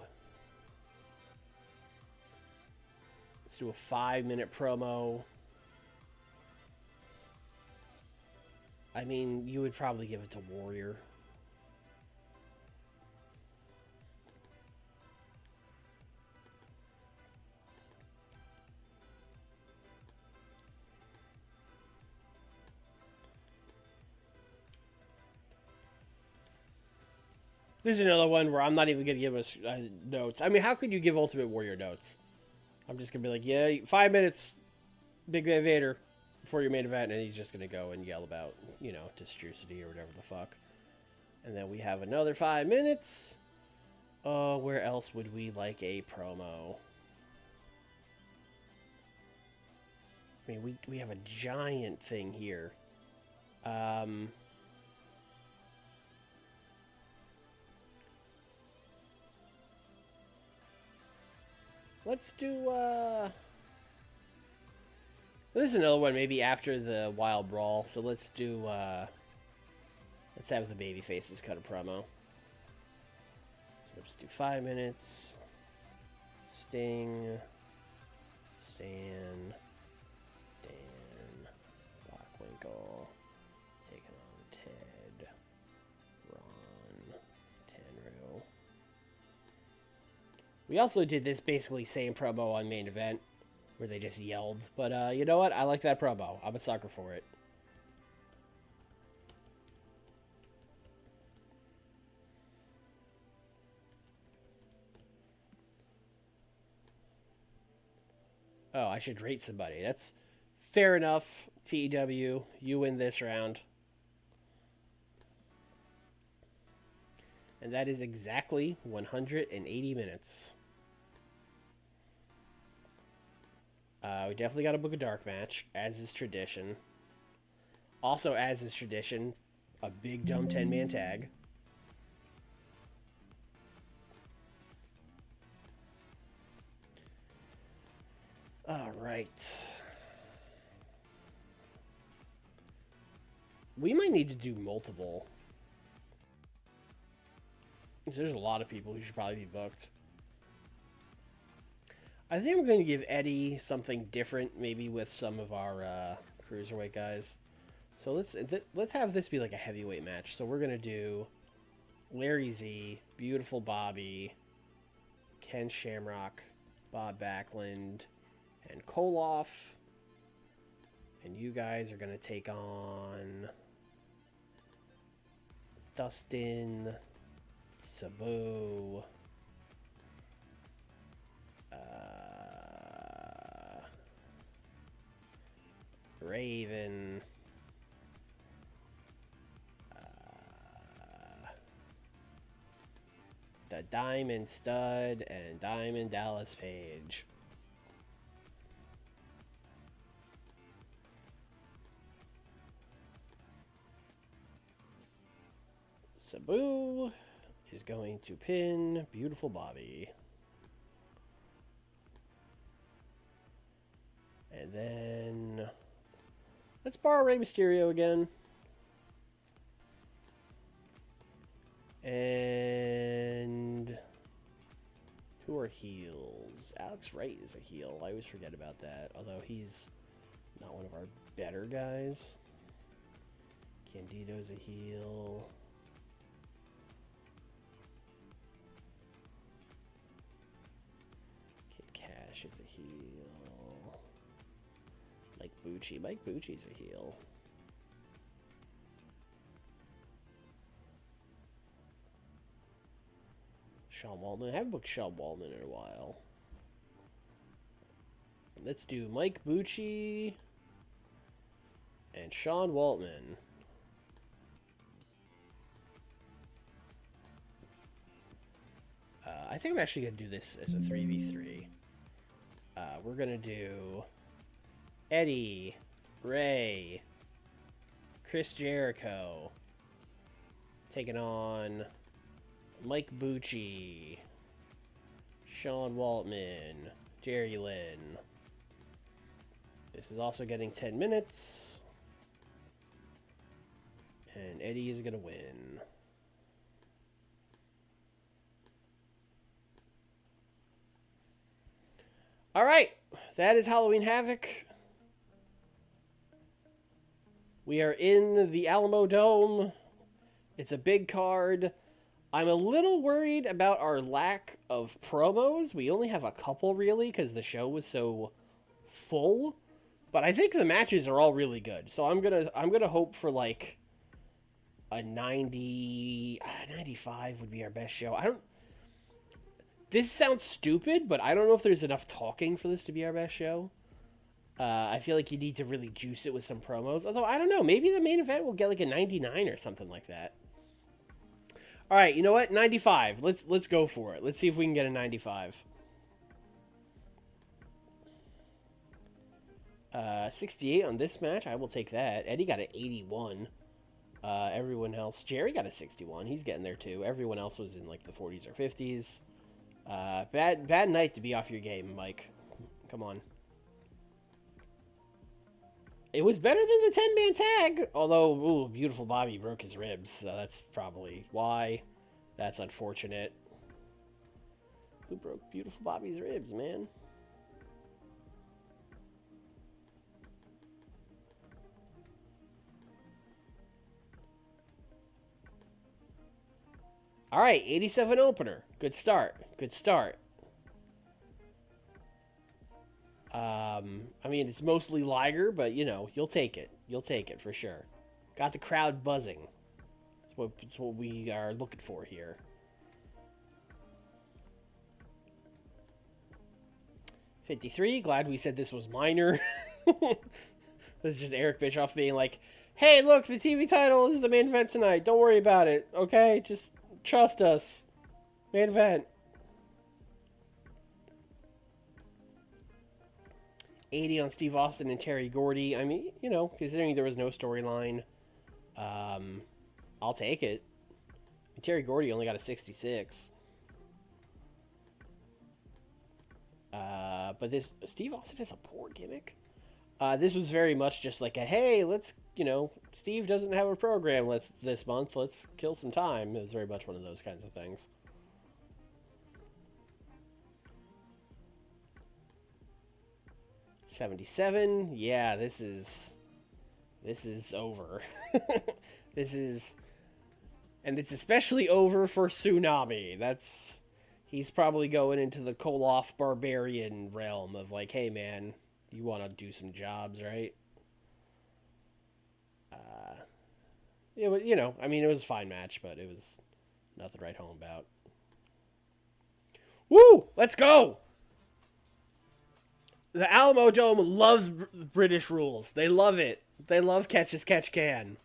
a 5-minute promo. I mean, you would probably give it to Warrior. This is another one where I'm not even going to give us notes. I mean, how could you give Ultimate Warrior notes? I'm just going to be like, yeah, 5 minutes, Big Van Vader, before your main event, and he's just going to go and yell about, Distrucity or whatever the fuck. And then we have another 5 minutes. Where else would we like a promo? I mean, we have a giant thing here. Let's do, this is another one maybe after the Wild Brawl, so let's do, let's have the baby faces cut a promo. So we'll just do 5 minutes. Sting, Stan, Dan, Bockwinkel, taking on Ted, Ron, Tenryu. We also did this basically same promo on main event, where they just yelled. But you know what? I like that promo. I'm a sucker for it. Oh, I should rate somebody. That's fair enough. TEW, you win this round. And that is exactly 180 minutes. We definitely got to book a dark match, as is tradition. Also, as is tradition, a big dumb 10-man tag. All right. We might need to do multiple. There's a lot of people who should probably be booked. I think I'm going to give Eddie something different, maybe with some of our cruiserweight guys. So let's have this be like a heavyweight match. So we're going to do Larry Z, Beautiful Bobby, Ken Shamrock, Bob Backlund, and Koloff. And you guys are going to take on Dustin, Sabu, Raven, the Diamond Stud, and Diamond Dallas Page. Sabu is going to pin Beautiful Bobby. And then let's borrow Rey Mysterio again. And who are heels? Alex Wright is a heel. I always forget about that, although he's not one of our better guys. Candido's a heel. Kid Cash is a heel. Mike Bucci's a heel. Sean Waltman. I haven't booked Sean Waltman in a while. Let's do Mike Bucci and Sean Waltman. I think I'm actually going to do this as a 3v3. We're going to do Eddie, Ray, Chris Jericho taking on Mike Bucci, Sean Waltman, Jerry Lynn. This is also getting 10 minutes. And Eddie is going to win. All right, that is Halloween Havoc. We are in the Alamodome. It's a big card. I'm a little worried about our lack of promos. We only have a couple, really, because the show was so full. But I think the matches are all really good. So I'm gonna hope for like a 90, 95 would be our best show. This sounds stupid, but I don't know if there's enough talking for this to be our best show. I feel like you need to really juice it with some promos. Although, I don't know. Maybe the main event will get like a 99 or something like that. All right, you know what? 95. Let's go for it. Let's see if we can get a 95. 68 on this match. I will take that. Eddie got an 81. Everyone else... Jerry got a 61. He's getting there, too. Everyone else was in like the 40s or 50s. Bad night to be off your game, Mike. Come on. It was better than the 10-man tag, although, ooh, Beautiful Bobby broke his ribs, so that's probably why. That's unfortunate. Who broke Beautiful Bobby's ribs, man? All right, 87 opener. Good start. Good start. I mean, it's mostly Liger, but, you know, you'll take it. You'll take it for sure. Got the crowd buzzing. That's what we are looking for here. $53. Glad we said this was minor. This is just Eric Bischoff being like, hey, look, the TV title is the main event tonight. Don't worry about it, okay? Just trust us. Main event. 80 on Steve Austin and Terry Gordy. I mean, you know, considering there was no storyline, I'll take it. Terry Gordy only got a 66. But this Steve Austin has a poor gimmick. This was very much just like a, hey, let's, you know, Steve doesn't have a program this month. Let's kill some time. It was very much one of those kinds of things. $77. Yeah, this is over. And it's especially over for Tsunami. He's probably going into the Koloff barbarian realm of like, hey man, you want to do some jobs, right? It was, you know, I mean, it was a fine match, but it was nothing to write home about. Woo! Let's go! The Alamodome loves British rules. They love it. They love catch as catch can.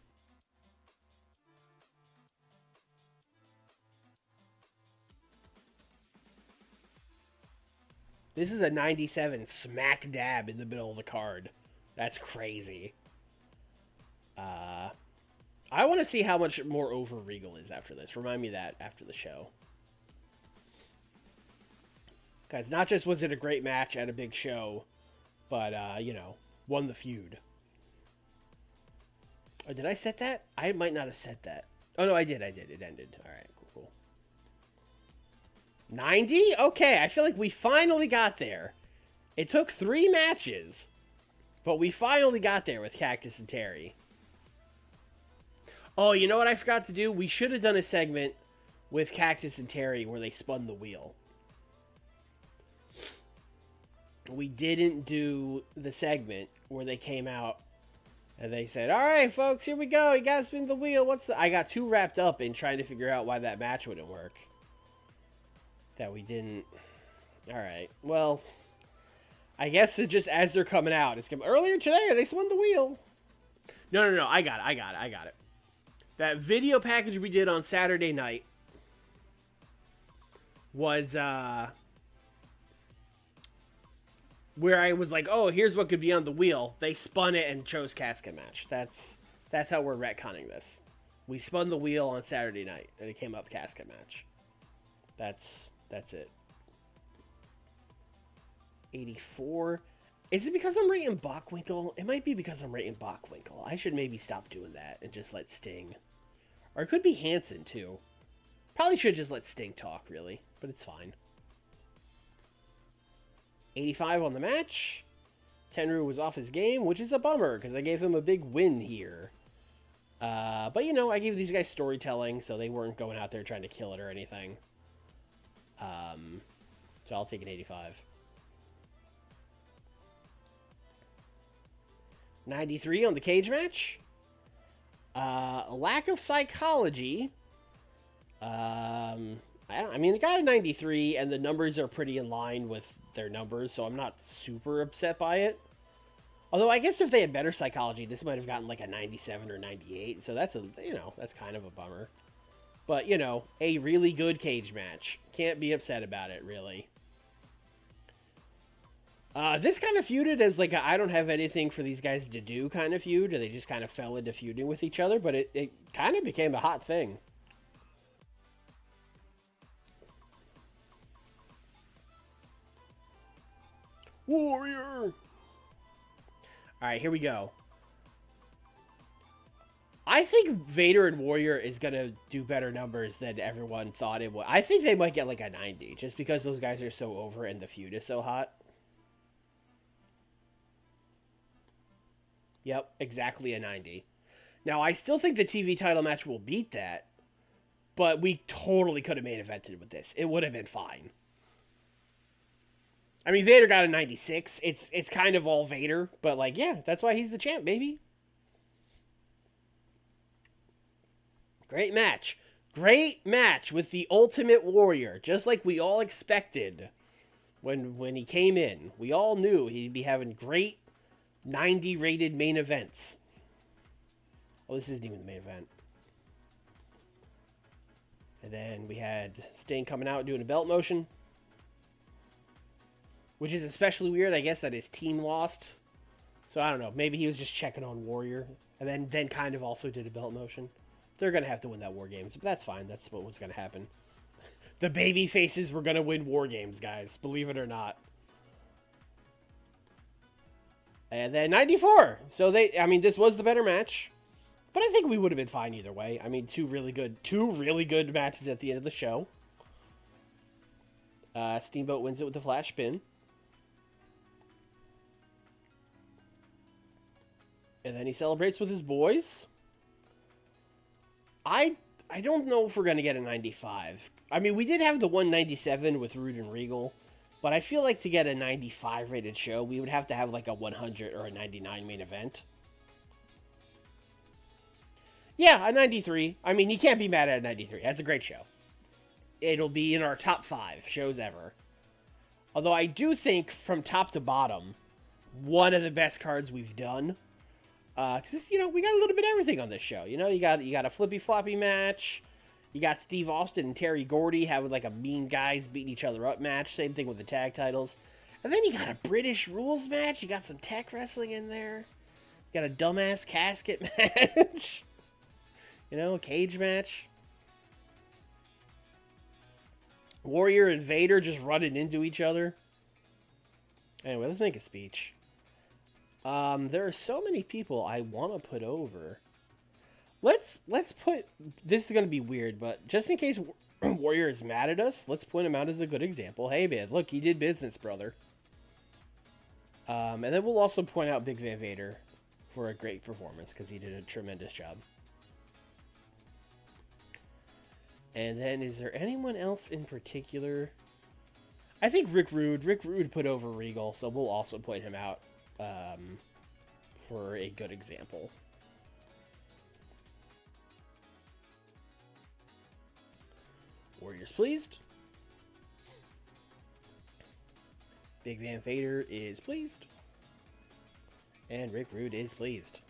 This is a 97 smack dab in the middle of the card. That's crazy. I want to see how much more over Regal is after this. Remind me of that after the show. Guys, not just was it a great match at a big show, but, won the feud. Oh, did I set that? I might not have set that. Oh, no, I did. It ended. All right, cool. 90? Okay, I feel like we finally got there. It took 3 matches, but we finally got there with Cactus and Terry. Oh, you know what I forgot to do? We should have done a segment with Cactus and Terry where they spun the wheel. We didn't do the segment where they came out and they said, all right, folks, here we go. You got to spin the wheel. I got too wrapped up in trying to figure out why that match wouldn't work. That we didn't. All right. Well, I guess it just as they're coming out. It's earlier today, they spun the wheel. No. I got it. That video package we did on Saturday night was where I was like, oh, here's what could be on the wheel. They spun it and chose casket match. That's how we're retconning this. We spun the wheel on Saturday night, and it came up casket match. That's it. 84. Is it because I'm rating Bockwinkel? It might be because I'm rating Bockwinkel. I should maybe stop doing that and just let Sting. Or it could be Hanson, too. Probably should just let Sting talk, really. But it's fine. 85 on the match. Tenryu was off his game, which is a bummer, because I gave him a big win here. But, I gave these guys storytelling, so they weren't going out there trying to kill it or anything. So I'll take an 85. 93 on the cage match. A lack of psychology. It got a 93, and the numbers are pretty in line with their numbers, so I'm not super upset by it. Although I guess if they had better psychology, this might have gotten like a 97 or 98, so that's that's kind of a bummer. But, a really good cage match. Can't be upset about it, really. This kind of feuded as like a I don't have anything for these guys to do kind of feud. They just kind of fell into feuding with each other, but it kind of became a hot thing. Warrior! Alright, here we go. I think Vader and Warrior is going to do better numbers than everyone thought it would. I think they might get like a 90, just because those guys are so over and the feud is so hot. Yep, exactly a 90. Now, I still think the TV title match will beat that, but we totally could have main evented with this. It would have been fine. I mean, Vader got a 96. It's kind of all Vader, but like, yeah, that's why he's the champ, baby. Great match. Great match with the Ultimate Warrior, just like we all expected when he came in. We all knew he'd be having great 90 rated main events. Oh, this isn't even the main event. And then we had Sting coming out doing a belt motion, which is especially weird. I guess that his team lost. So I don't know. Maybe he was just checking on Warrior. And then kind of also did a belt motion. They're going to have to win that War Games. But that's fine. That's what was going to happen. The baby faces were going to win War Games, guys. Believe it or not. And then 94. So this was the better match. But I think we would have been fine either way. I mean, two really good matches at the end of the show. Steamboat wins it with the flash spin. And then he celebrates with his boys. I don't know if we're going to get a 95. I mean, we did have the 197 with Rude and Regal. But I feel like to get a 95 rated show, we would have to have like a 100 or a 99 main event. Yeah, a 93. I mean, you can't be mad at a 93. That's a great show. It'll be in our top 5 shows ever. Although I do think, from top to bottom, one of the best cards we've done. Because, we got a little bit of everything on this show. You got a flippy-floppy match. You got Steve Austin and Terry Gordy having like a mean guys beating each other up match. Same thing with the tag titles. And then you got a British rules match. You got some tech wrestling in there. You got a dumbass casket match. You know, a cage match. Warrior and Vader just running into each other. Anyway, let's make a speech. There are so many people I want to put over. Let's put... This is going to be weird, but just in case Warrior is mad at us, let's point him out as a good example. Hey, man, look, he did business, brother. And then we'll also point out Big Van Vader for a great performance, because he did a tremendous job. And then, is there anyone else in particular? I think Rick Rude. Rick Rude put over Regal, so we'll also point him out for a good example. Warriors pleased. Big Van Vader is pleased. And Rick Rude is pleased.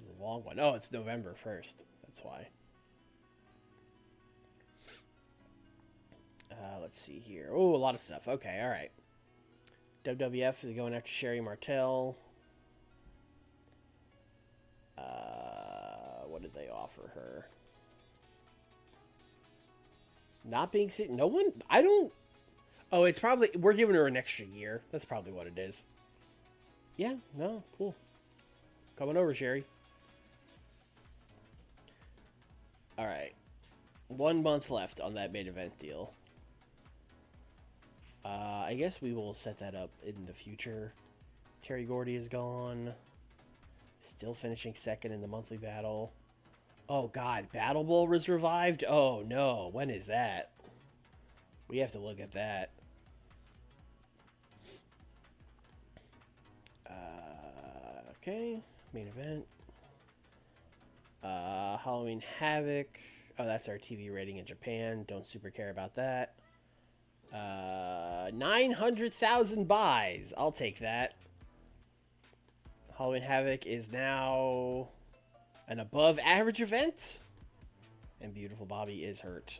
It's a long one. Oh, it's November 1st. That's why. Let's see here. Oh, a lot of stuff. Okay, all right. WWF is going after Sherry Martel. What did they offer her? Not being sick. No one. I don't. Oh, it's probably we're giving her an extra year. That's probably what it is. Yeah. No. Cool. Coming over, Sherry. All right. 1 month left on that main event deal. I guess we will set that up in the future. Terry Gordy is gone. Still finishing second in the monthly battle. Oh, God. Battle Bowl was revived? Oh, no. When is that? We have to look at that. Okay. Main event. Halloween Havoc. Oh, that's our TV rating in Japan. Don't super care about that. 900,000 buys. I'll take that. Halloween Havoc is now an above average event. And Beautiful Bobby is hurt.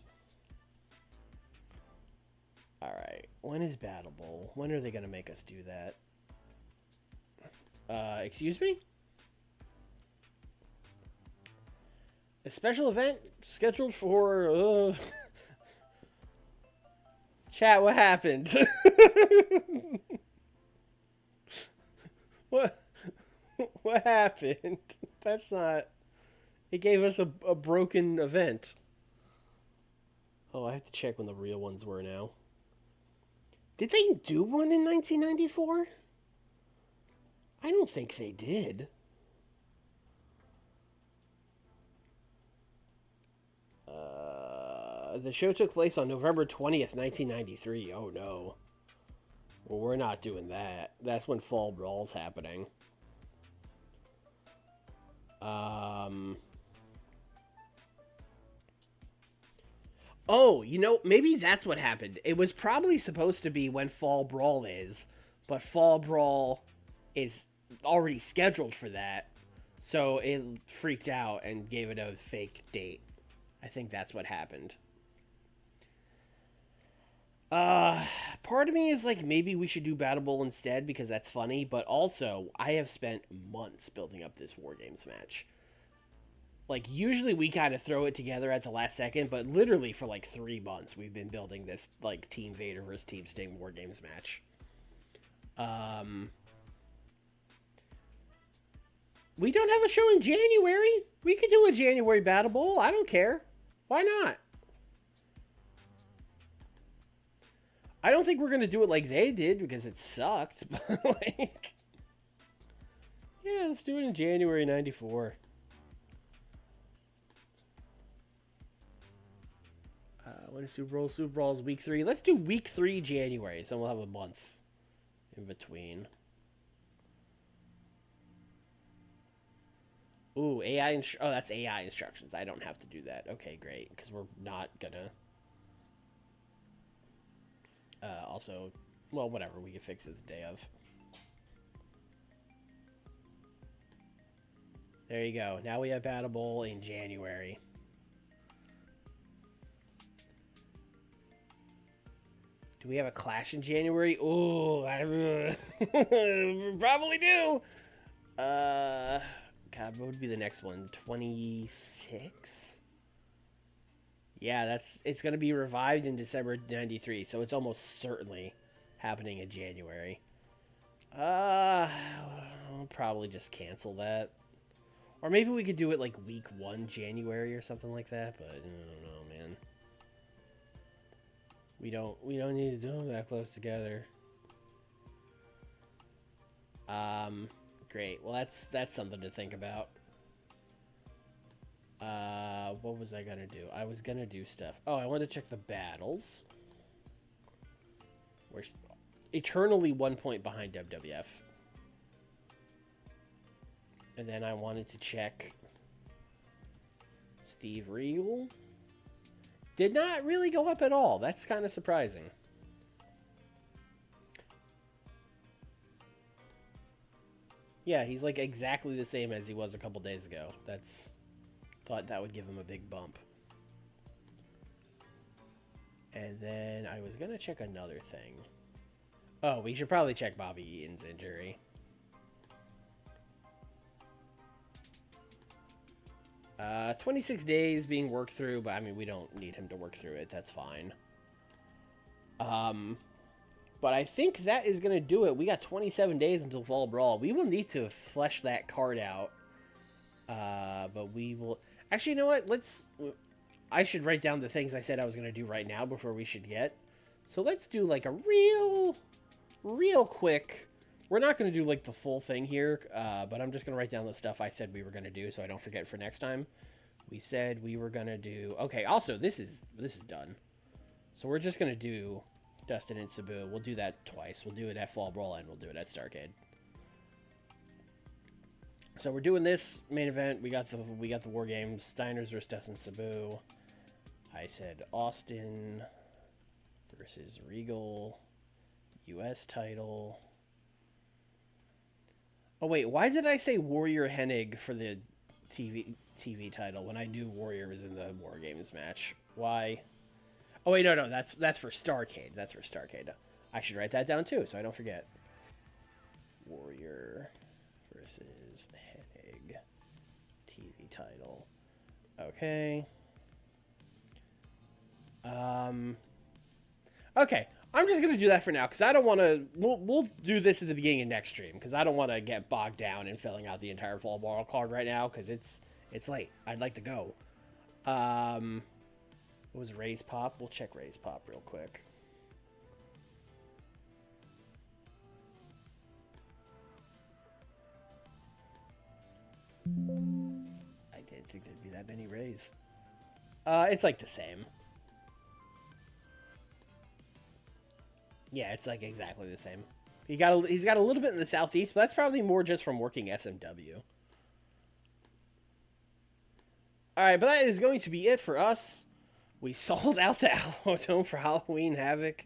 Alright. When is Battle Bowl? When are they going to make us do that? Excuse me? A special event scheduled for... Chat, what happened? What happened? That's not... It gave us a broken event. Oh, I have to check when the real ones were now. Did they do one in 1994? I don't think they did. The show took place on November 20th, 1993. Oh, no. Well, we're not doing that. That's when Fall Brawl's happening. Oh, you know, maybe that's what happened. It was probably supposed to be when Fall Brawl is, but Fall Brawl is already scheduled for that, so it freaked out and gave it a fake date. I think that's what happened. Part of me is like, maybe we should do Battle Bowl instead because that's funny, but also, I have spent months building up this War Games match. Like, usually we kind of throw it together at the last second, but literally for like 3 months we've been building this, like, Team Vader versus Team Sting War Games match. We don't have a show in January. We could do a January Battle Bowl. I don't care. Why not? I don't think we're going to do it like they did because it sucked. But, like... Yeah, let's do it in January 94. When is Super Bowl? Super Bowl is week 3. Let's do week 3 January, so we'll have a month in between. Ooh, AI... Oh, that's AI instructions. I don't have to do that. Okay, great, because we're not gonna... also, well, whatever. We can fix it the day of. There you go. Now we have Battle Bowl in January. Do we have a Clash in January? Oh, I probably do. God, what would be the next one? 26? Yeah, it's going to be revived in December 93, so it's almost certainly happening in January. I'll probably just cancel that. Or maybe we could do it like week 1 January or something like that, but I don't know, man. We don't need to do them that close together. Great. Well, that's something to think about. What was I gonna do? I was gonna do stuff. Oh, I wanted to check the battles. We're eternally 1 point behind WWF. And then I wanted to check Steve Regal. Did not really go up at all. That's kind of surprising. Yeah, he's like exactly the same as he was a couple days ago. Thought that would give him a big bump. And then I was gonna check another thing. Oh, we should probably check Bobby Eaton's injury. 26 days being worked through, but I mean, we don't need him to work through it. That's fine. But I think that is going to do it. We got 27 days until Fall Brawl. We will need to flesh that card out. But we will... Actually, you know what? I should write down the things I said I was going to do right now before we should get. So let's do like a real quick... We're not going to do like the full thing here, but I'm just going to write down the stuff I said we were going to do so I don't forget for next time. We said we were going to do... Okay, also, this is done. So we're just going to do Dustin and Sabu. We'll do that twice. We'll do it at Fall Brawl and we'll do it at Starrcade. So we're doing this main event. We got the War Games. Steiners versus Dustin Sabu. I said Austin versus Regal. U.S. title. Oh, wait. Why did I say Warrior Hennig for the TV title when I knew Warrior was in the War Games match? Why? Oh, wait. No. That's for Starrcade. That's for Starrcade. I should write that down, too, so I don't forget. Warrior versus Hennig. TV title. Okay. Okay. I'm just going to do that for now, because I don't want to... We'll do this at the beginning of next stream, because I don't want to get bogged down in filling out the entire Fall Brawl card right now, because it's late. I'd like to go. What was Ray's Pop? We'll check Ray's Pop real quick. I didn't think there'd be that many Rays. It's like the same. Yeah, it's like exactly the same. He's got a little bit in the southeast, but that's probably more just from working SMW. Alright, but that is going to be it for us. We sold out the alamodome for Halloween Havoc.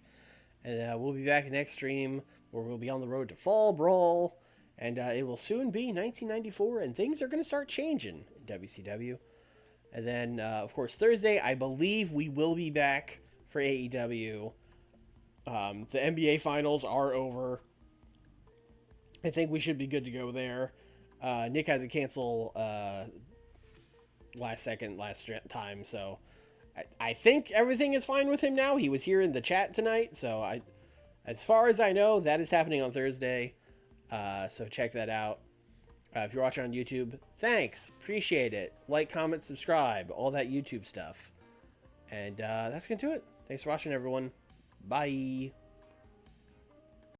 And we'll be back next stream, where we'll be on the road to Fall Brawl. And it will soon be 1994, and things are going to start changing in WCW. And then, of course, Thursday, I believe we will be back for AEW. The NBA Finals are over. I think we should be good to go there. Nick had to cancel last time, so I think everything is fine with him now. He was here in the chat tonight, so as far as I know, that is happening on Thursday. So check that out. If you're watching on YouTube, thanks. Appreciate it. Like, comment, subscribe, all that YouTube stuff. And that's going to do it. Thanks for watching, everyone. Bye.